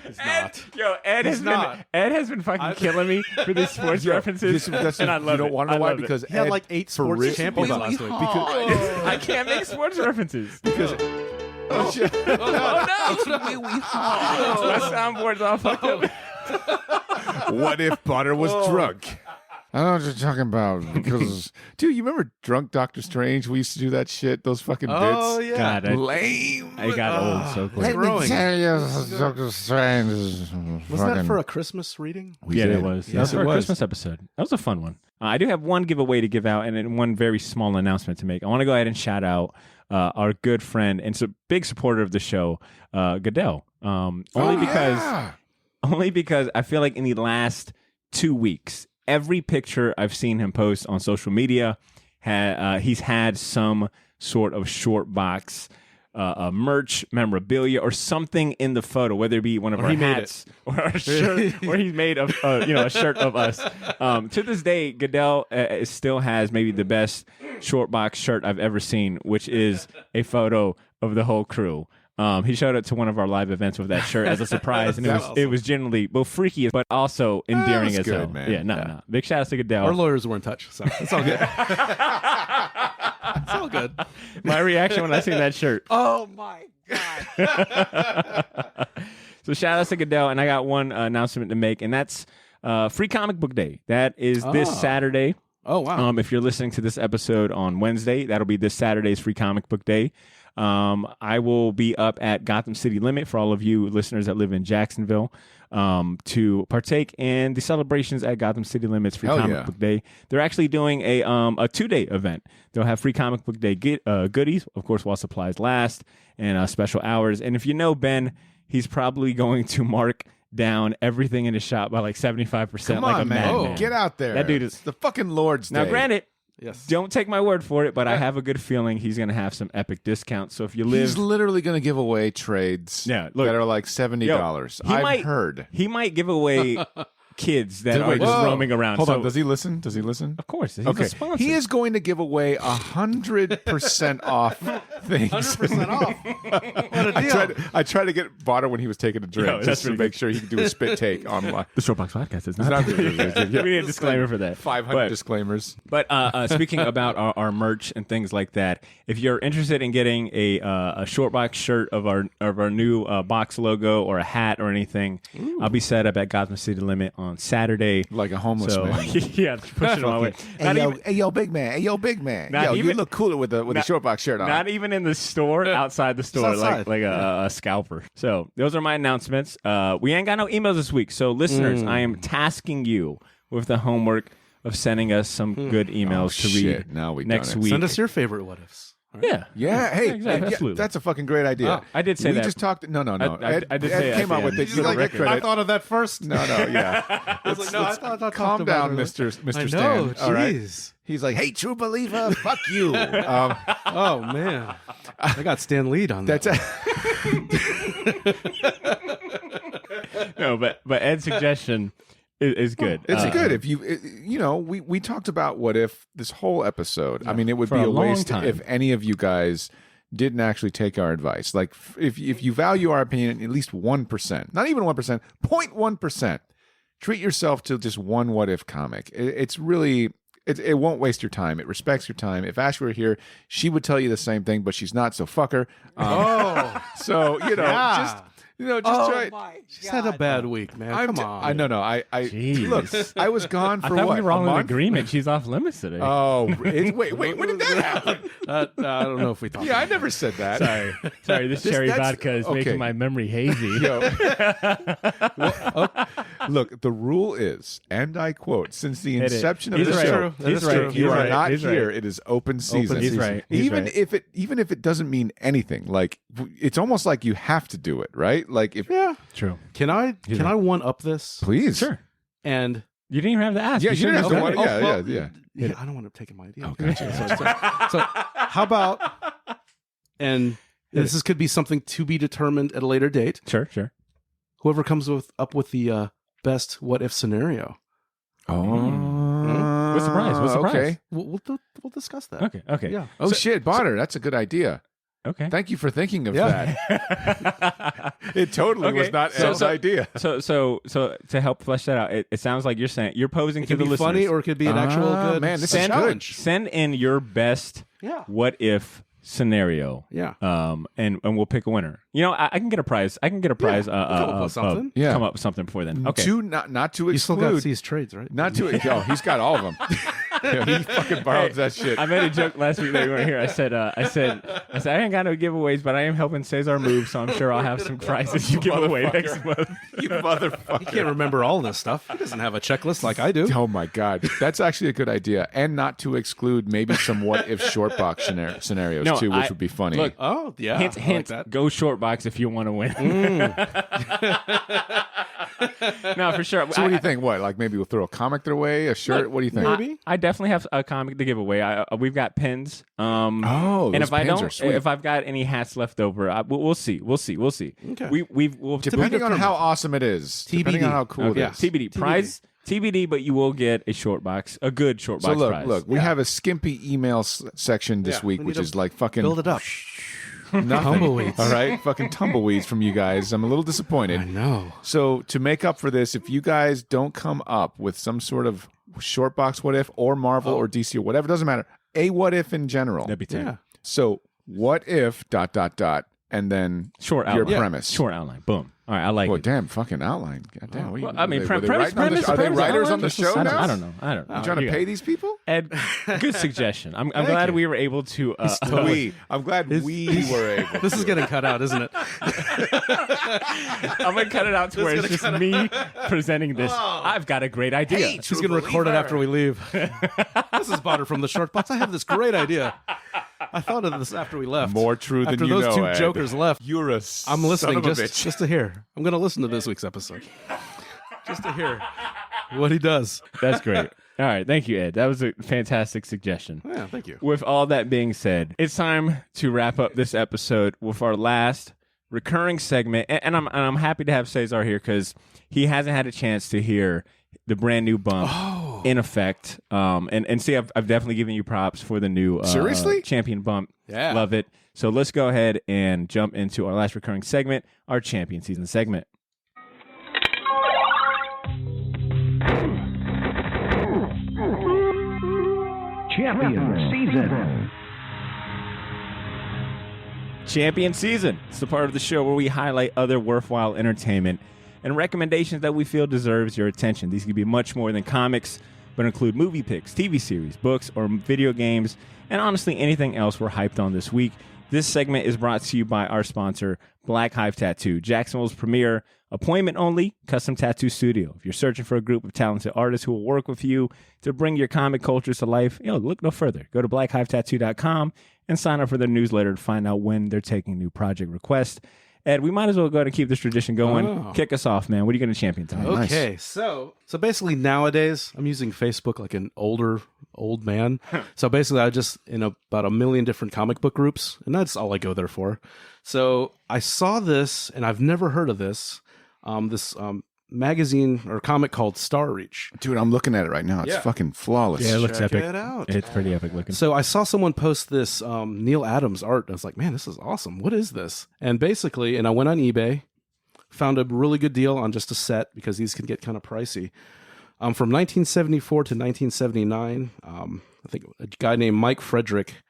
It's not. Yo, Ed He's not. has been fucking killing me for these sports references. That's and I love you it. don't want to I know why? love it. Because He had Ed, like 8 for sports real- champions hold on. last week. I can't make sports references. because Oh no! My soundboard's all fucked up. what if Butter was drunk? I don't know what you're talking about because, dude, you remember Drunk Doctor Strange? We used to do that shit, those fucking Oh, bits. yeah. God, Lame. I got old so quick. growing. tell you, Doctor Strange is Was that for a Christmas reading? Yeah, it was. Yes, That was it our was. Christmas episode. That was a fun one. I do have one giveaway to give out and then one very small announcement to make. I want to go ahead and shout out our good friend and a big supporter of the show, Goodell. Only because I feel like in the last 2 weeks, every picture I've seen him post on social media, he's had some sort of short box merch, memorabilia, or something in the photo, whether it be one of our hats or a shirt, or he's made of a shirt of us. To this day, Goodell still has maybe the best short box shirt I've ever seen, which is a photo of the whole crew. He showed up to one of our live events with that shirt as a surprise, and it was generally both freaky but also endearing as hell. Man. Yeah, no. Big shout out to Goodell. Our lawyers were in touch, so it's all good. It's all good. My reaction when I seen that shirt. Oh my god! So shout out to Goodell, and I got one announcement to make, and that's Free Comic Book Day. That is this Saturday. Oh wow! If you're listening to this episode on Wednesday, that'll be this Saturday's Free Comic Book Day. I will be up at Gotham City Limit for all of you listeners that live in Jacksonville to partake in the celebrations at Gotham City Limit's Free Comic Book Day. They're actually doing a 2-day event. They'll have Free Comic Book Day goodies, of course, while supplies last, and special hours. And if you know Ben, he's probably going to mark down everything in his shop by like 75%. Come like on, a man. madman. Get out there. That dude is It's the fucking Lord's now. Day. Granted, Yes. don't take my word for it, but I have a good feeling he's going to have some epic discounts. So if you live, He's literally going to give away trades that are like $70. I've heard. He might give away kids that are just roaming around. Hold on. Does he listen? Of course. He's Okay. a sponsor. He is going to give away 100% off things. 100% off. What a deal! I tried to get Badr when he was taking a drink Yo, that's just to pretty make sure he could do a spit take online. the Shortbox Podcast is not. We need a disclaimer for that. 500 disclaimers. But speaking about our merch and things like that, if you're interested in getting a Shortbox shirt of our new box logo or a hat or anything, I'll be set up at Gotham City Limit on Saturday. Like a homeless man. Yeah, pushing it my way. Hey, yo, big man. Hey, yo, big man. Not Yo, you even- look cooler with the short box shirt on. Not even in the store, outside the store, outside. like a scalper. So those are my announcements. We ain't got no emails this week. So listeners, I am tasking you with the homework of sending us some good emails to read Now we next done it. week. Send us your favorite what ifs. Yeah. Yeah, hey, exactly. Absolutely. that's a fucking great idea. I did say we that. just talked. No. I did say Ed came at out the with end. it. You don't get record. credit. of that first. No, yeah. I was like, no, I thought Calm down, Mr. I Stan. know, All right. jeez. He's like, hey, true believer, fuck you. Oh man, I got Stan Lee on that. That's No, but Ed's suggestion is good. It's good if we talked about what if this whole episode. I mean, it would For be a a long waste time. if any of you guys didn't actually take our advice. Like if you value our opinion at least 1%, not even 1%, 0.1%, treat yourself to just one what if comic. It's really it won't waste your time. It respects your time. If Ash were here, she would tell you the same thing, but she's not, so fuck her. So just try it. She's had a bad week, man. Come on. I Jeez. look. I was gone for I thought what? we were all a in month? agreement. She's off limits today. Oh, wait, when did that happen? I don't know if we talked. Yeah, I never said that. Sorry, this cherry that's- vodka is okay. making my memory hazy. Yo. Look, the rule is, and I quote, since the Hit it. inception of He's the right. show, He's if right. you He's are right. not He's here, right. it is open season. He's right. He's even right. if it doesn't mean anything, like it's almost like you have to do it, right? Like if True. Can I one up this? please, Sure. And You didn't even have to ask. Yeah, you didn't have to. Okay. Yeah. yeah, I don't want to take my idea. So how about? And this could be something to be determined at a later date. Sure. Whoever comes up with the best what if scenario. Oh, What's the prize? What's the prize? Okay. We'll discuss that. Okay. Yeah. Oh shit, Badr, that's a good idea. Okay. Thank you for thinking of that. It totally was not Ed's idea. So to help flesh that out, it sounds like you're saying you're posing It to could the be listeners. funny or it could be an actual good man, this is good. challenge. Send in your best what if scenario. Yeah. And we'll pick a winner. I can get a prize. I can get a prize. come up with something. Yeah. Come up with something before then. Okay. Not to You still got exclude. these trades, right? Not to. Oh, he's got all of them. He fucking borrows that shit. I made a joke last week that you weren't here. I said I ain't got no giveaways, but I am helping Cesar move, so I'm sure I'll have some prizes you give away next month. You motherfucker. He can't remember all this stuff. He doesn't have a checklist like I do. Oh my god, that's actually a good idea, and not to exclude maybe some what if short box scenarios No, too, which would be funny. Look, Oh, yeah. hint, I like hint. that. Go short box if you want to win. No, for sure. so what do you think? What, like maybe we'll throw a comic their way, a shirt? What do you think? maybe. I definitely have a comic to give away. We've got pins. Oh, and those if I pins are don't, sweet. if I've got any hats left over, we'll see. Okay. We'll Depending on how awesome it is, depending on how cool it is. TBD prize. TBD, but you will get a short box, a good short box So prize. look, we have a skimpy email section this week, we which need is to like fucking Build it up. Nothing. Tumbleweeds. All right, fucking tumbleweeds from you guys. I'm a little disappointed. I know. So to make up for this, if you guys don't come up with some sort of short box what if or Marvel or DC or whatever, doesn't matter. A what if in general. That'd be terrible. Yeah. So what if ... and then Short your outline. premise. Short outline. Boom. All right, I like Well, it. damn, fucking outline. God damn. Well, I mean, were they premise. are they writers on the show now? I don't know. You trying to pay these people? Ed, good suggestion. I'm glad we were able to. I'm glad we were able. This is getting cut out, isn't it? I'm gonna cut it out to where it's just me presenting this. I've got a great idea. She's going to record it after we leave. This is Badr from the Short Box. I have this great idea. I thought of this after we left. More true than after you know, those two Ed. jokers left. You're a I'm listening son of a just to hear. I'm going to listen to this week's episode. Just to hear what he does. That's great. All right, thank you, Ed. That was a fantastic suggestion. Yeah, thank you. With all that being said, it's time to wrap up this episode with our last recurring segment, and I'm happy to have Cesar here because he hasn't had a chance to hear the brand new bump in effect. And see, I've definitely given you props for the new Seriously? champion bump. Yeah. Love it. So let's go ahead and jump into our last recurring segment, our champion season segment. Champion season. Champion season. It's the part of the show where we highlight other worthwhile entertainment and recommendations that we feel deserves your attention. These could be much more than comics, but include movie picks, TV series, books, or video games, and honestly anything else we're hyped on this week. This segment is brought to you by our sponsor, Black Hive Tattoo, Jacksonville's premier appointment-only custom tattoo studio. If you're searching for a group of talented artists who will work with you to bring your comic cultures to life, look no further. Go to blackhivetattoo.com and sign up for their newsletter to find out when they're taking new project requests. Ed, we might as well go ahead and keep this tradition going. Oh. Kick us off, man. What are you going to champion tonight? Okay, so basically nowadays I'm using Facebook like an old man. So basically I just in about a million different comic book groups, and that's all I go there for. So I saw this, and I've never heard of this. This magazine or comic called Star Reach. Dude, I'm looking at it right now. It's fucking flawless. Yeah, it looks Check epic. it out. It's pretty epic looking. So I saw someone post this Neil Adams art. I was like, man, this is awesome. What is this? And basically, and I went on eBay, found a really good deal on just a set because these can get kind of pricey. From 1974 to 1979, I think a guy named Mike Frederick,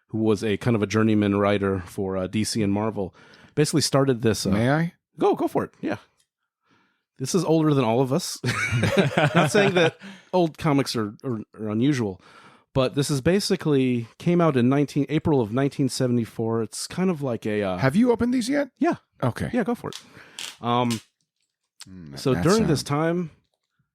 who was a kind of a journeyman writer for DC and Marvel, basically started this. May I? Go for it. Yeah. This is older than all of us. Not saying that old comics are unusual, but this is basically came out in April of 1974. It's kind of like a. Have you opened these yet? Yeah. Okay. Yeah, go for it. So during this time,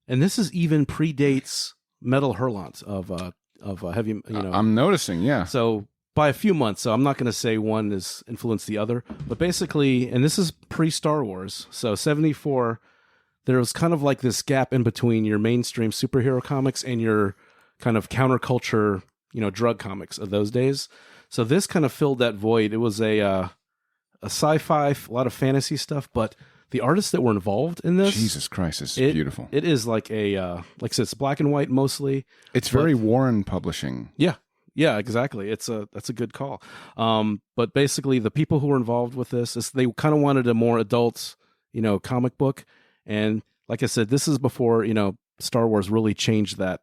and this is even predates Metal Hurlant of heavy. I'm noticing. Yeah. So by a few months, so I'm not going to say one has influenced the other, but basically, and this is pre-Star Wars, so 74. There was kind of like this gap in between your mainstream superhero comics and your kind of counterculture, drug comics of those days. So this kind of filled that void. It was a sci-fi, a lot of fantasy stuff, but the artists that were involved in this, Jesus Christ, this is beautiful. It is like like I said, it's black and white mostly. It's very Warren Publishing. Yeah. Yeah, exactly. That's a good call. But basically, the people who were involved with this, they kind of wanted a more adult, comic book. And like I said, this is before, Star Wars really changed that,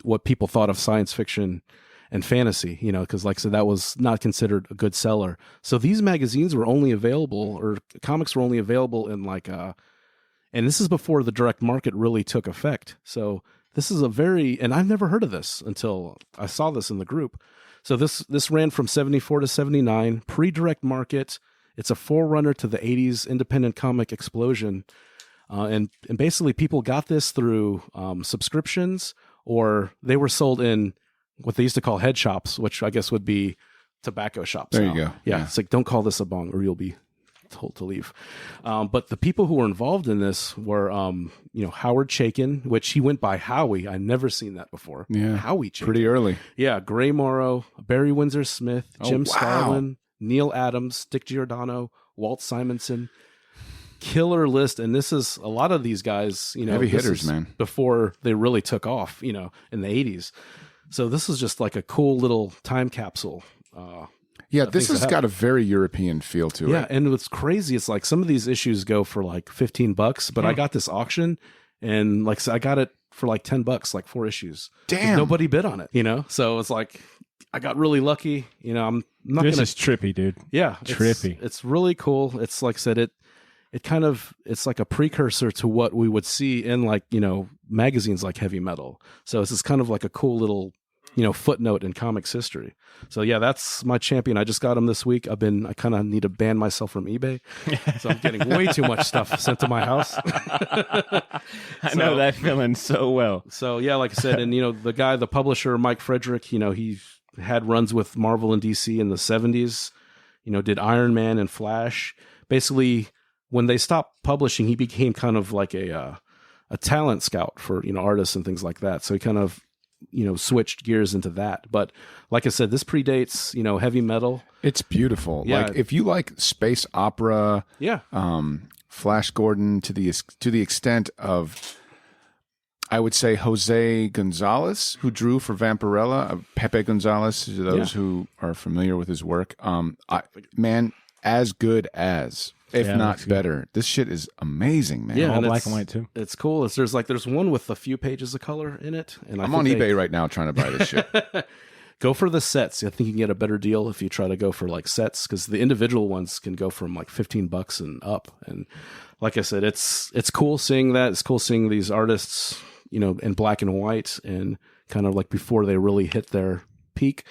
what people thought of science fiction and fantasy, because like I said, that was not considered a good seller. So these magazines were only available, or comics were only available in and this is before the direct market really took effect. So this is and I've never heard of this until I saw this in the group. So this ran from 74 to 79, pre-direct market. It's a forerunner to the 80s independent comic explosion. And basically people got this through subscriptions, or they were sold in what they used to call head shops, which I guess would be tobacco shops. There now. you go. Yeah, it's like, don't call this a bong or you'll be told to leave. But the people who were involved in this were, Howard Chaykin, which he went by Howie. I'd never seen that before. Yeah. Howie Chaykin. Pretty early. Yeah, Gray Morrow, Barry Windsor Smith, Jim wow. Starlin, Neil Adams, Dick Giordano, Walt Simonson. Killer list, and this is a lot of these guys, heavy hitters, man, before they really took off, in the 80s. So this is just like a cool little time capsule. Yeah, this has got a very European feel to it. Yeah, and what's crazy, it's like some of these issues go for like $15, but I got this auction, and like so I got it for like $10, like 4 issues. Damn. Nobody bid on it, you know? So it's like I got really lucky. You know, I'm not This gonna is trippy, dude. Yeah. Trippy. It's really cool. It's like I said, it kind of it's like a precursor to what we would see in like, you know, magazines like Heavy Metal. So it's kind of like a cool little, you know, footnote in comics history. So yeah, that's my champion. I just got him this week. I kind of need to ban myself from eBay. So I'm getting way too much stuff sent to my house. I know that feeling so well. So yeah, like I said, and you know, the publisher, Mike Frederick, you know, he had runs with Marvel and DC in the 70s, you know, did Iron Man and Flash. Basically, when they stopped publishing, he became kind of like a talent scout for, you know, artists and things like that. So he kind of, you know, switched gears into that. But like I said, this predates, you know, Heavy Metal. It's beautiful. Yeah. Like if you like space opera, Yeah. Flash Gordon to the extent of, I would say, Jose Gonzalez, who drew for Vampirella, Pepe Gonzalez, to those who are familiar with his work. Man, as good as, if not better. This shit is amazing, man. Yeah, All and black and white too. It's cool. There's one with a few pages of color in it, and I'm on eBay right now trying to buy this shit. Go for the sets. I think you can get a better deal if you try to go for like sets, because the individual ones can go from like $15 and up. And like I said, it's cool seeing that. It's cool seeing these artists, you know, in black and white and kind of like before they really hit their peak.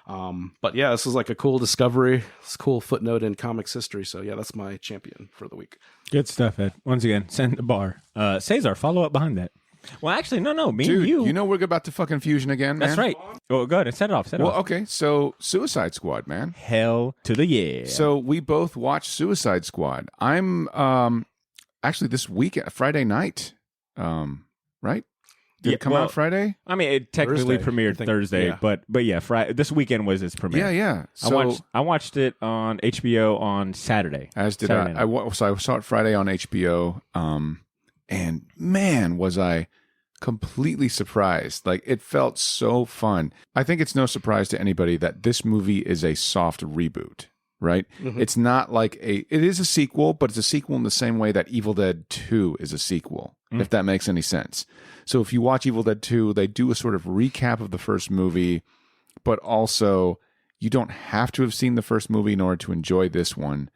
But yeah, this is like a cool discovery. It's a cool footnote in comics history. So yeah, that's my champion for the week. Good stuff, Ed. Once again, send the bar. Cesar, follow up behind that. Well, actually, no. Me Dude, and you. you know we're about to fucking fusion again, man. That's right. Oh, go ahead. Set it off. Well, okay. So Suicide Squad, man. Hell to the yeah. So we both watched Suicide Squad. I'm actually this weekend, Friday night, right? Did it come out Friday? I mean, it technically Thursday, premiered Thursday, yeah. but yeah, Friday. This weekend was its premiere. Yeah. So I watched it on HBO on Saturday. as did Saturday night. So I saw it Friday on HBO. And man, was I completely surprised. Like, it felt so fun. I think it's no surprise to anybody that this movie is a soft reboot, right? Mm-hmm. It's not like it is a sequel, but it's a sequel in the same way that Evil Dead 2 is a sequel, if that makes any sense. So if you watch Evil Dead 2, they do a sort of recap of the first movie, but also you don't have to have seen the first movie in order to enjoy this one.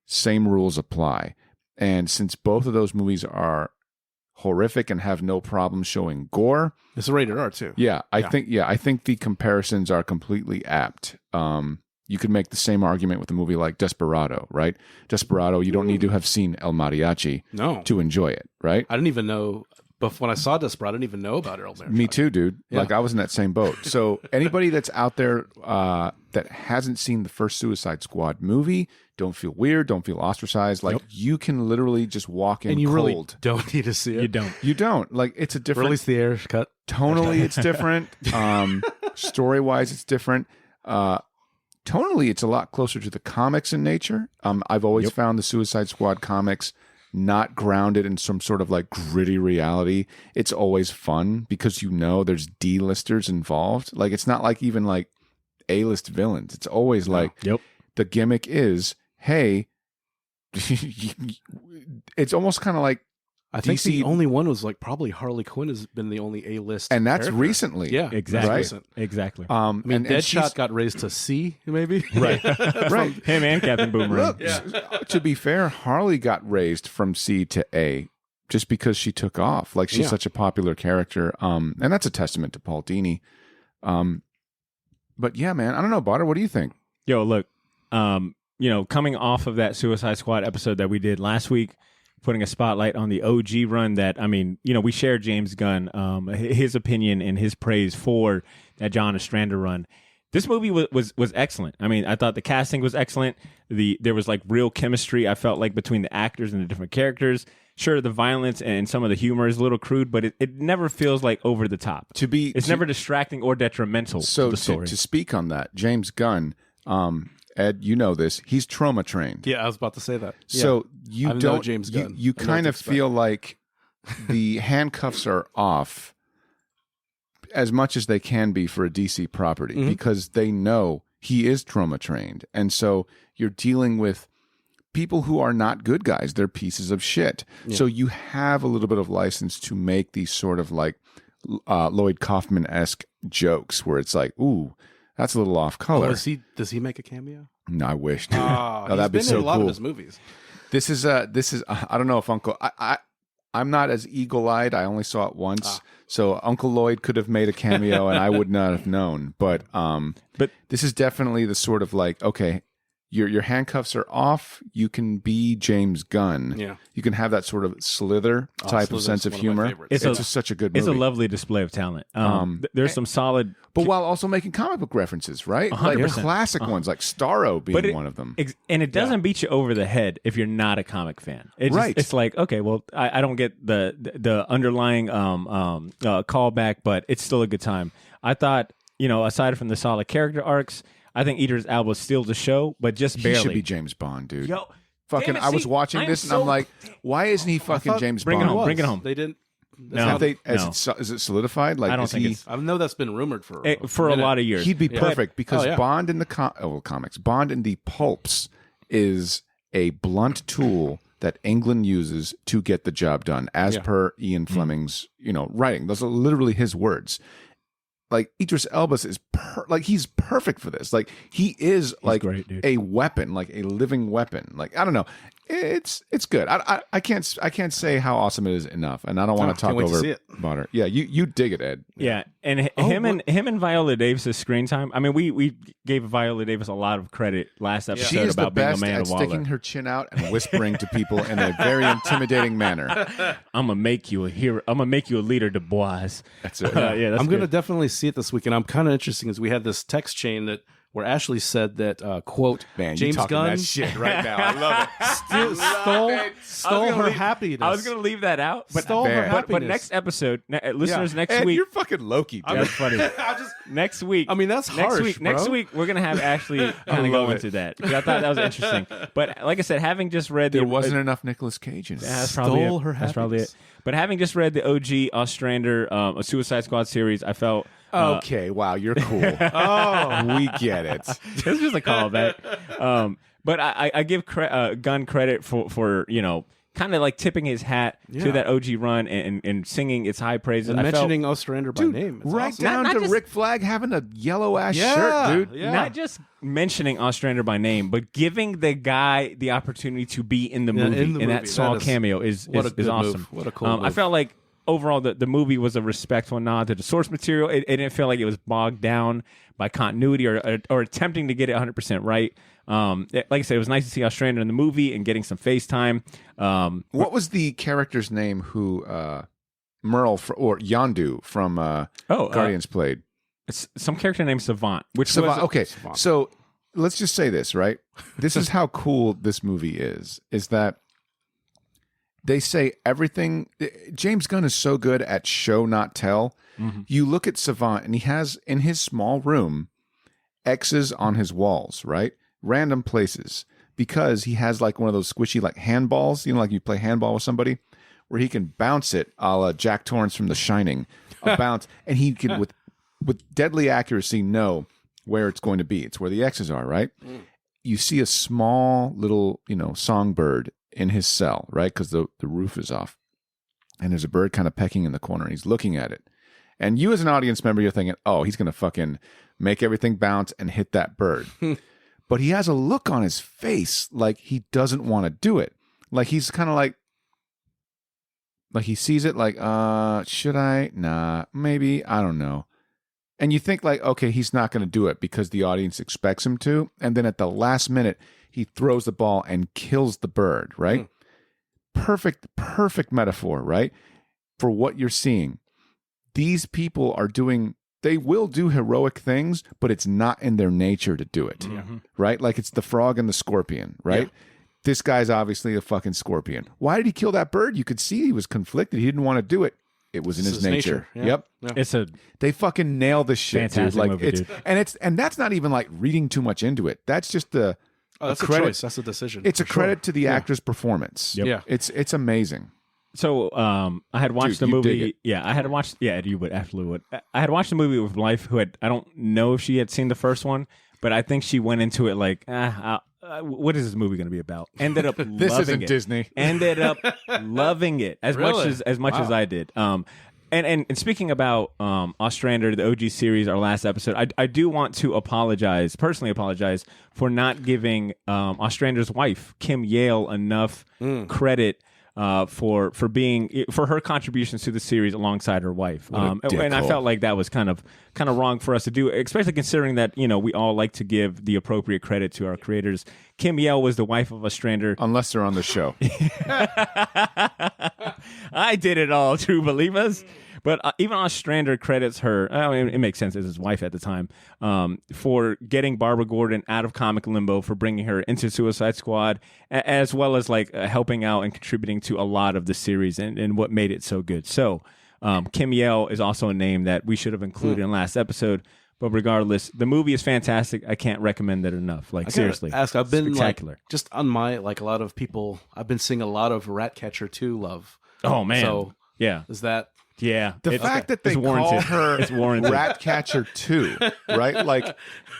Same rules apply. And since both of those movies are horrific and have no problem showing gore, It's rated R too. I think the comparisons are completely apt. You could make the same argument with a movie like Desperado, right? Desperado, you don't need to have seen El Mariachi to enjoy it, right? I didn't even know. But when I saw Desperado, I didn't even know about it. Me too, dude. Yeah. Like, I was in that same boat. So anybody that's out there that hasn't seen the first Suicide Squad movie, don't feel weird, don't feel ostracized. Like, you can literally just walk in and you cold. really don't need to see it. You don't. Like, it's a different... Release the air cut. Tonally, it's different. Story-wise, it's different. Tonally, it's a lot closer to the comics in nature. I've always found the Suicide Squad comics not grounded in some sort of like gritty reality. It's always fun because you know there's D-listers involved. Like, it's not like even like A-list villains. It's always like the gimmick is, hey, it's almost kind of like I think DC the only one was like probably Harley Quinn has been the only A-list, and that's character. recently. Yeah, Exactly. Right? recent. Exactly. I mean, and Deadshot she's- got raised to C, maybe. right. Him and Captain Boomerang. Look, to be fair, Harley got raised from C to A just because she took off. Like, she's such a popular character. And that's a testament to Paul Dini. But yeah, man, I don't know, Badr, what do you think? Yo, look, coming off of that Suicide Squad episode that we did last week, putting a spotlight on the OG run that, I mean, we shared James Gunn, his opinion and his praise for that John Ostrander run. This movie was excellent. I mean, I thought the casting was excellent. There was like real chemistry, I felt like, between the actors and the different characters. Sure, the violence and some of the humor is a little crude, but it never feels like over the top. It's never distracting or detrimental to the story. To speak on that, James Gunn, Ed, you know this. He's trauma trained. Yeah, I was about to say that. So you I know don't. James Gunn. You I know kind what of to expect. feel like the handcuffs are off as much as they can be for a DC property because they know he is trauma trained. And so you're dealing with people who are not good guys. They're pieces of shit. Yeah. So you have a little bit of license to make these sort of like Lloyd Kaufman-esque jokes where it's like, ooh, that's a little off color. Does he make a cameo? No, I wish, dude. That'd be been so in a lot cool. of his movies. This is I don't know if I'm not as eagle-eyed. I only saw it once. So Uncle Lloyd could have made a cameo and I would not have known. But this is definitely the sort of like, okay, your handcuffs are off. You can be James Gunn. Yeah. You can have that sort of Slither type of sense of humor. It's just such a good movie. It's a lovely display of talent. There's some solid... But while also making comic book references, right? 100%. Like classic ones, like Starro being one of them. And it doesn't beat you over the head if you're not a comic fan. It's like, okay, well, I don't get the underlying callback, but it's still a good time. I thought, aside from the solid character arcs, I think Idris Elba steals the show, but just barely. He should be James Bond, dude. Yo, fucking, I was watching this and I'm like, why isn't he fucking James Bring Bond? Bring it home. They didn't. Is it solidified? Like, I don't think I know that's been rumored for a lot of years. He'd be perfect because Bond in the comics, Bond in the pulps is a blunt tool that England uses to get the job done, as per Ian Fleming's writing. Those are literally his words. Like Idris Elba is he's perfect for this. Like he is great, dude. A weapon, like a living weapon. Like I don't know, it's good. I can't say how awesome it is enough, and I don't want to talk over Badr. Yeah, you dig it, Ed. Yeah, and him and Viola Davis's screen time. I mean, we gave Viola Davis a lot of credit last episode she is about the being best a man at of Waller. sticking her chin out and whispering to people in a very intimidating manner. I'm gonna make you a hero. I'm gonna make you a leader, Du Bois. That's it. That's I'm good. gonna definitely see it this week, and I'm kind of interesting as we had this text chain where Ashley said that quote, Man, James you talking Gunn that shit right now. I love it. stole her happiness. I was gonna leave that out, but Stole her happiness. But next episode, listeners, next Ed, week. you're fucking Loki, dude. That's funny. Next week. I mean, that's harsh, Next week, we're gonna have Ashley kind of go into that because I thought that was interesting. But like I said, having just read There wasn't enough Nicolas Cage in it. That's probably Stole it. her That's probably happiness. it. But having just read the OG Ostrander, a Suicide Squad series, I felt. Okay, wow, you're cool. We get it. It's just a callback. But I give Gunn credit for kind of like tipping his hat to that OG run and singing its high praises. And mentioning Ostrander by name. It's Right awesome. down Not to just- Rick Flag having a yellow ass Yeah, shirt, dude. yeah. Not just mentioning Ostrander by name, but giving the guy the opportunity to be in the movie. in the and that movie. small That is- cameo is what a good awesome. move. What a cool I move. felt like overall the movie was a respectful nod to the source material. It didn't feel like it was bogged down by continuity or attempting to get it 100% right. Like I said, it was nice to see Ostrander in the movie and getting some FaceTime. What was the character's name who Merle or Yondu from Guardians played? It's some character named Savant, which Savant. was Okay, so let's just say this, right? This is how cool this movie is that they say everything. James Gunn is so good at show, not tell. Mm-hmm. You look at Savant, and he has in his small room X's on his walls, right? Random places, because he has like one of those squishy like handballs, like you play handball with somebody, where he can bounce it a la Jack Torrance from The Shining, a bounce, and he can with deadly accuracy know where it's going to be. It's where the X's are, right? You see a small little, songbird in his cell, right? Because the roof is off. And there's a bird kind of pecking in the corner, and he's looking at it. And you as an audience member, you're thinking, oh, he's going to fucking make everything bounce and hit that bird. But he has a look on his face like he doesn't want to do it. Like he's kind of like he sees it like, should I? Nah, maybe. I don't know. And you think like, okay, he's not going to do it because the audience expects him to. And then at the last minute, he throws the ball and kills the bird, right? Perfect metaphor, right? For what you're seeing. These people are doing, they will do heroic things, but it's not in their nature to do it, right? Like it's the frog and the scorpion, right? Yeah. This guy's obviously a fucking scorpion. Why did he kill that bird? You could see he was conflicted. He didn't want to do it. It was in his nature. Yeah. Yep. Yeah. They fucking nail this shit, fantastic dude. Like movie, it's dude. and that's not even like reading too much into it. That's just the that's a credit. choice. That's a decision. It's a credit to the actor's performance. Yep. Yeah. It's amazing. So I had watched the Dude, you dig movie. it. Yeah, I had watched. Yeah, you would absolutely would. I had watched the movie with Life, who had. I don't know if she had seen the first one, but I think she went into it like, what is this movie going to be about? Ended up This loving isn't it. Disney. Ended up loving it as Really? much as I did. And speaking about Ostrander, the OG series, our last episode, I do want to personally apologize for not giving Ostrander's wife, Kim Yale, enough credit for her contributions to the series alongside her wife. And I felt like that was kind of wrong for us to do, especially considering that, we all like to give the appropriate credit to our creators. Kim Yale was the wife of Ostrander. Unless they're on the show. I did it all, true believers. But even Ostrander credits her. I mean, it makes sense as his wife at the time, for getting Barbara Gordon out of comic limbo, for bringing her into Suicide Squad, as well as helping out and contributing to a lot of the series and what made it so good. So Kim Yale is also a name that we should have included in last episode. But regardless, the movie is fantastic. I can't recommend it enough. Seriously, ask. I've been spectacular. Just on my a lot of people. I've been seeing a lot of Ratcatcher 2 love. Oh man, So yeah, is that? yeah. The fact that they it's call warranted. her It's warranted. Ratcatcher 2, right? Like,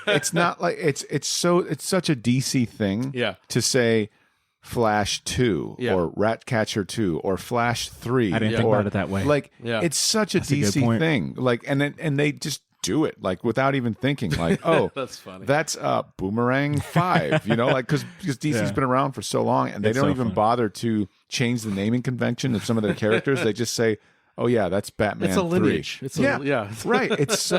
it's not like it's such a DC thing Yeah. to say Flash 2 Yeah. or Ratcatcher 2 or Flash 3. I didn't think or, about it that way. Like, Yeah. it's such a That's a good DC point. thing. Like, and they just do it without even thinking. Like, oh, That's funny. That's Boomerang 5. Because DC's Yeah. been around for so long, and they It's don't so even funny. bother to change the naming convention of some of their characters. They just say, "Oh yeah, that's Batman." It's a 3. lineage. It's Right. It's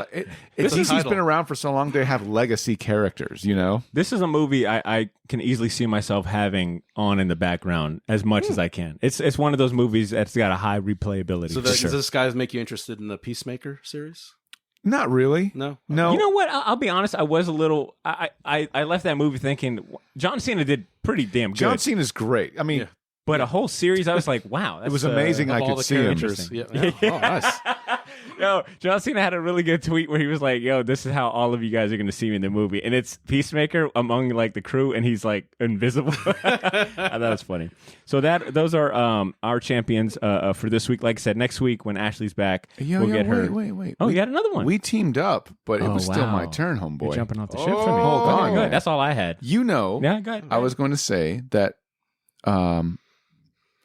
DC's title. been around for so long. They have legacy characters. This is a movie I can easily see myself having on in the background as much as I can. It's one of those movies that's got a high replayability. So for does sure. this guys make you interested in the Peacemaker series? Not really. No. No. You know what? I'll be honest. I was a little. I left that movie thinking John Cena did pretty damn good. John Cena's great. I mean, Yeah. But a whole series, I was like, wow, that's, it was amazing. I Of all could the see him. characters. Yeah. Oh, nice. Yo, John Cena had a really good tweet where he was like, "Yo, this is how all of you guys are going to see me in the movie," and it's Peacemaker among the crew, and he's invisible. I thought it was funny. So those are our champions for this week. Like I said, next week when Ashley's back, we'll get her. Wait. Oh, you got another one. We teamed up, but it Oh, was still my wow. turn, You're homeboy. jumping off the ship for me. Hold on, Good. man. That's all I had. You know, Yeah, go ahead. I was going to say that.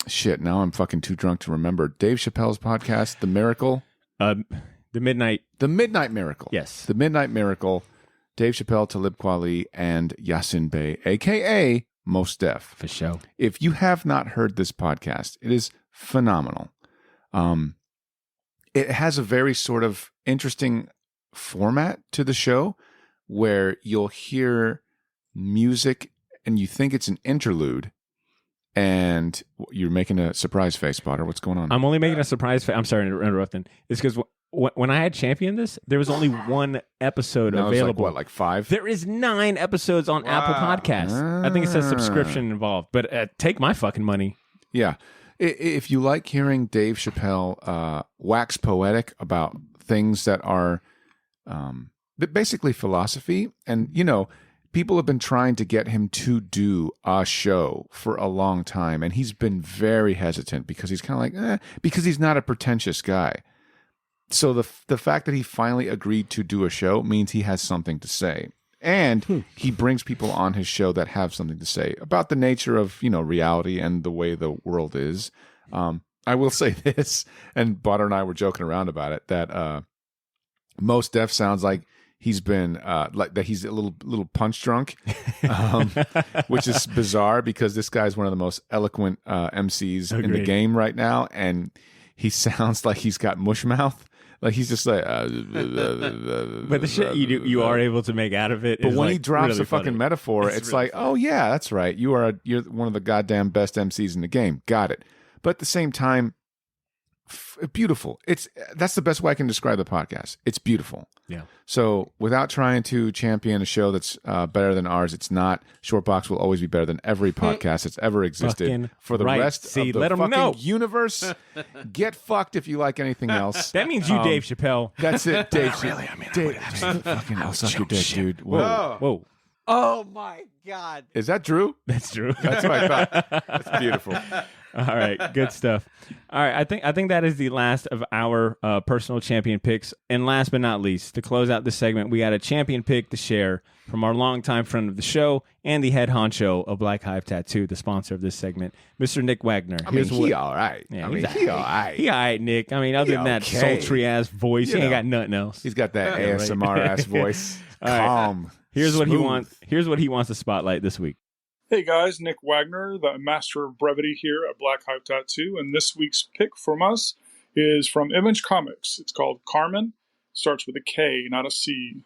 Shit, now I'm fucking too drunk to remember. Dave Chappelle's podcast, The Miracle. The Midnight. The Midnight Miracle. Yes. The Midnight Miracle. Dave Chappelle, Talib Kweli, and Yasin Bey, a.k.a. Mos Def. For sure. If you have not heard this podcast, it is phenomenal. It has a very sort of interesting format to the show where you'll hear music and you think it's an interlude. And you're making a surprise face, Badr. What's going on? I'm only making a surprise. I'm sorry to interrupt. It's because when I had championed this, there was only one episode now available. It's like 5? There is 9 episodes on Apple Podcasts. I think it says subscription involved, but take my fucking money. Yeah. If you like hearing Dave Chappelle wax poetic about things that are basically philosophy, and, people have been trying to get him to do a show for a long time, and he's been very hesitant because he's kind of because he's not a pretentious guy. So the fact that he finally agreed to do a show means he has something to say. And he brings people on his show that have something to say about the nature of, reality and the way the world is. I will say this, and Badr and I were joking around about it, that Mos Def sounds like he's been that he's a little punch drunk, which is bizarre because this guy's one of the most eloquent MCs in the game right now, and he sounds like he's got mush mouth. Like he's just like, But the shit you are able to make out of it. But is when he drops really a fucking funny. metaphor, it's really like, oh yeah, that's right. You're one of the goddamn best MCs in the game. Got it. But at the same time, beautiful. That's the best way I can describe the podcast. It's beautiful. Yeah. So without trying to champion a show that's better than ours, it's not. Shortbox will always be better than every podcast that's ever existed Fucking for the right. rest See, of the let 'em fucking know. universe. Get fucked if you like anything else. That means you, Dave Chappelle. That's it, Dave. Really, I mean, Dave, fucking, I'll suck your dick, dude. Whoa. Whoa. Oh my God. Is that Drew? That's true. That's what I thought. That's beautiful. All right, good stuff. All right, I think that is the last of our personal champion picks. And last but not least, to close out this segment, we got a champion pick to share from our longtime friend of the show and the head honcho of Black Hive Tattoo, the sponsor of this segment, Mr. Nick Wagner. He all right. Yeah, he all right. He all right, Nick. I mean, other than that sultry ass voice, he ain't got nothing else. He's got that ASMR ass voice. Calm. Here's what he smooth. wants. Here's what he wants to spotlight this week. Hey guys, Nick Wagner, the master of brevity here at Black Hive Tattoo, and this week's pick from us is from Image Comics. It's called Carmen. Starts with a K, not a C.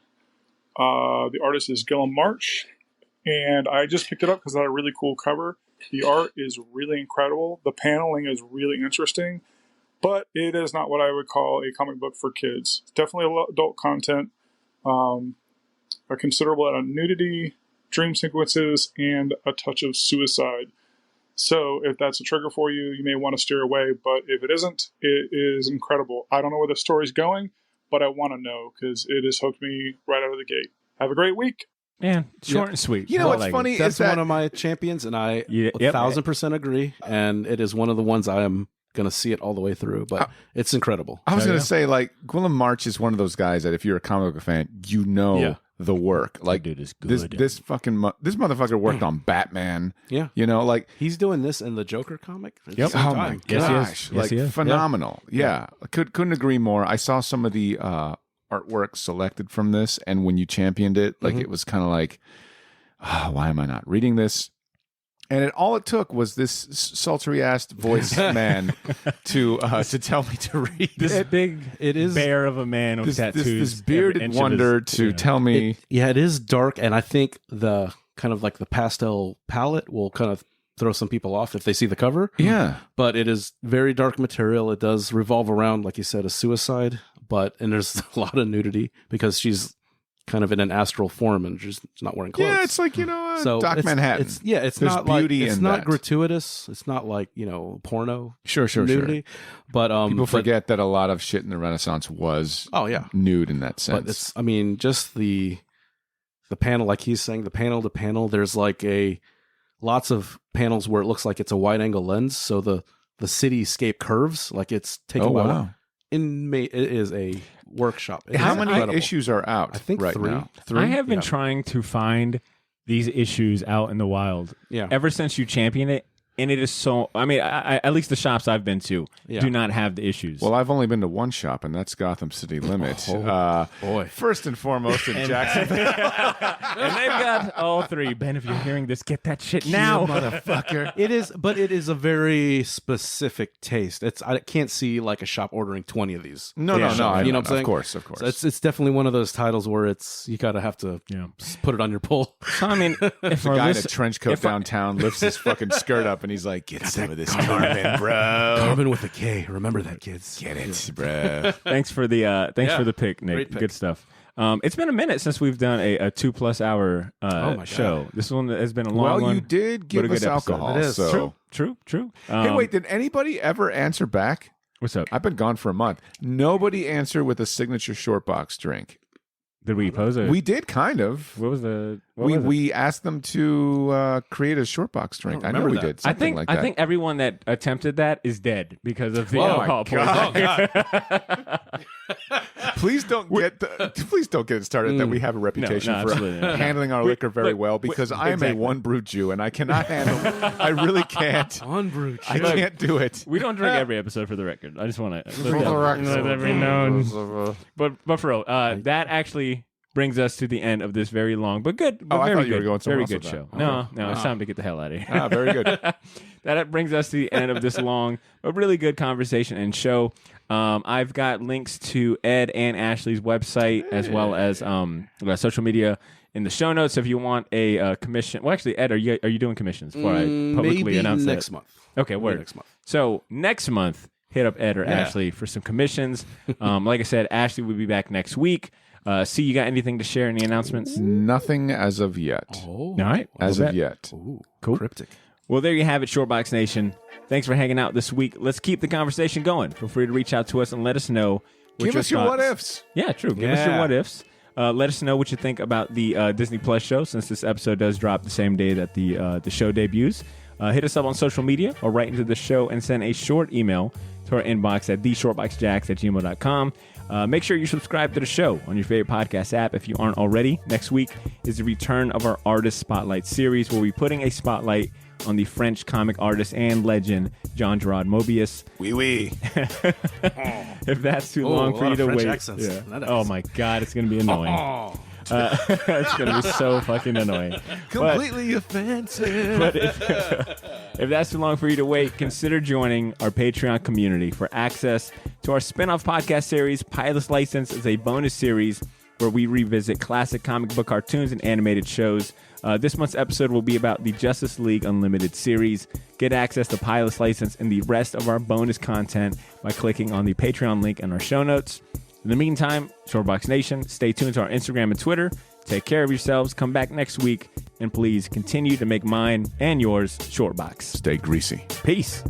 The artist is Gillum March, and I just picked it up because it had a really cool cover. The art is really incredible. The paneling is really interesting, but it is not what I would call a comic book for kids. It's definitely adult content, a considerable amount of nudity, dream sequences, and a touch of suicide. So if that's a trigger for you, you may want to steer away, but if it isn't, it is incredible. I don't know where the story's going, but I want to know because it has hooked me right out of the gate. Have a great week. Man, short and sweet. You know what's funny That's is that one of my champions, and I Yep. 1,000% agree. And it is one of the ones I am going to see it all the way through. But it's incredible. I was going to say, like, Gwillem March is one of those guys that if you're a comic book fan, you know the work. Like, dude is good. This motherfucker worked on Batman. Yeah. You know, like, He's doing this in the Joker comic. At the Yep. same oh time. my Yes, he is. gosh, Yes, like he is. phenomenal. Yeah. Couldn't agree more. I saw some of the artwork selected from this, and when you championed it, like it was kind of like, why am I not reading this? And all it took was this sultry ass voice man to tell me to read This it. big It is bear of a man with tattoos. This bearded every inch of wonder his- to tell me. It is dark, and I think the kind of like the pastel palette will kind of throw some people off if they see the cover. Yeah. But it is very dark material. It does revolve around, like you said, a suicide, and there's a lot of nudity because she's kind of in an astral form and just not wearing clothes. Yeah, it's like, So Doc it's- Manhattan. It's There's not beauty like, it's in not that. gratuitous. It's not like, porno Sure. nudity. But People forget that a lot of shit in the Renaissance was nude in that sense. But it's, I mean, just the panel, like he's saying, the panel to panel, there's like lots of panels where it looks like it's a wide angle lens. So the cityscape curves, like it's taken by wow. it is a workshop. It How is many incredible. issues are out? I think right three. now? I have been trying to find these issues out in the wild ever since you championed it. And it is so, I mean, I at least the shops I've been to do not have the issues. Well, I've only been to one shop, and that's Gotham City Limit. Boy. First and foremost in Jacksonville. and they've got all three. Ben, if you're hearing this, get that shit now. Motherfucker. It is, but it is a very specific taste. I can't see like a shop ordering 20 of these. No. You know what I'm saying? Of course. So it's definitely one of those titles where you gotta have to put it on your pull. So, I mean, if The guy in a trench coat downtown lifts his fucking skirt up, and he's like, get some of this Carmen, bro. Carmen with a K. Remember that, kids. Get it, bro. thanks for the pick, Nick. Great pick. Good stuff. It's been a minute since we've done a 2+ hour show. This one has been a long one. Well, you did but give a good us episode. alcohol. It is. So. True. Hey, wait, did anybody ever answer back? What's up? I've been gone for a month. Nobody answered with a signature short box drink. Did we pose it? We did kind of. What was the? What was it? We asked them to create a short box drink. I know remember we that. did something like that. I think everyone that attempted that is dead because of the Oh my alcohol poisoning. Please don't get it started that we have a reputation no, for absolutely not. handling our liquor very well because I am exactly. a one brew Jew and I cannot handle. I really can't. On brew. I can't do it. We don't drink every episode for the record. I just want to the record. let that be known. But for real, that actually brings us to the end of this very long but good. But I very thought you good, were going somewhere very else good with show. that. No, it's time to get the hell out of here. Ah, very good. That brings us to the end of this long but really good conversation and show. I've got links to Ed and Ashley's website as well as social media in the show notes. If you want a commission, well, actually, Ed, are you doing commissions before I publicly maybe announce next that? month. Okay, word. Next month. So next month, hit up Ed or Ashley for some commissions. Like I said, Ashley will be back next week. See, you got anything to share? Any announcements? Nothing as of yet. Oh, All right. As of yet. Ooh, Cool. Cryptic. Well, there you have it, Shortbox Nation. Thanks for hanging out this week. Let's keep the conversation going. Feel free to reach out to us and let us know. Give us your what ifs. Yeah, true. Give us your what ifs. Let us know what you think about the Disney Plus show, since this episode does drop the same day that the show debuts. Hit us up on social media or write into the show and send a short email to our inbox at theshortboxjacks@gmail.com. Make sure you subscribe to the show on your favorite podcast app if you aren't already. Next week is the return of our Artist Spotlight series, where we'll be putting a spotlight on the French comic artist and legend Jean-Gerard Mobius. Oui, oui. If that's too long for you to French wait. accents. Yeah. Nice. Oh my God, it's going to be annoying. It's going to be so fucking annoying. Completely offensive. But if that's too long for you to wait, consider joining our Patreon community for access to our spin-off podcast series. Pilot's License is a bonus series where we revisit classic comic book cartoons and animated shows. This month's episode will be about the Justice League Unlimited series. Get access to Pilot's License and the rest of our bonus content by clicking on the Patreon link in our show notes. In the meantime, Shortbox Nation, stay tuned to our Instagram and Twitter. Take care of yourselves. Come back next week. And please continue to make mine and yours Shortbox. Stay greasy. Peace.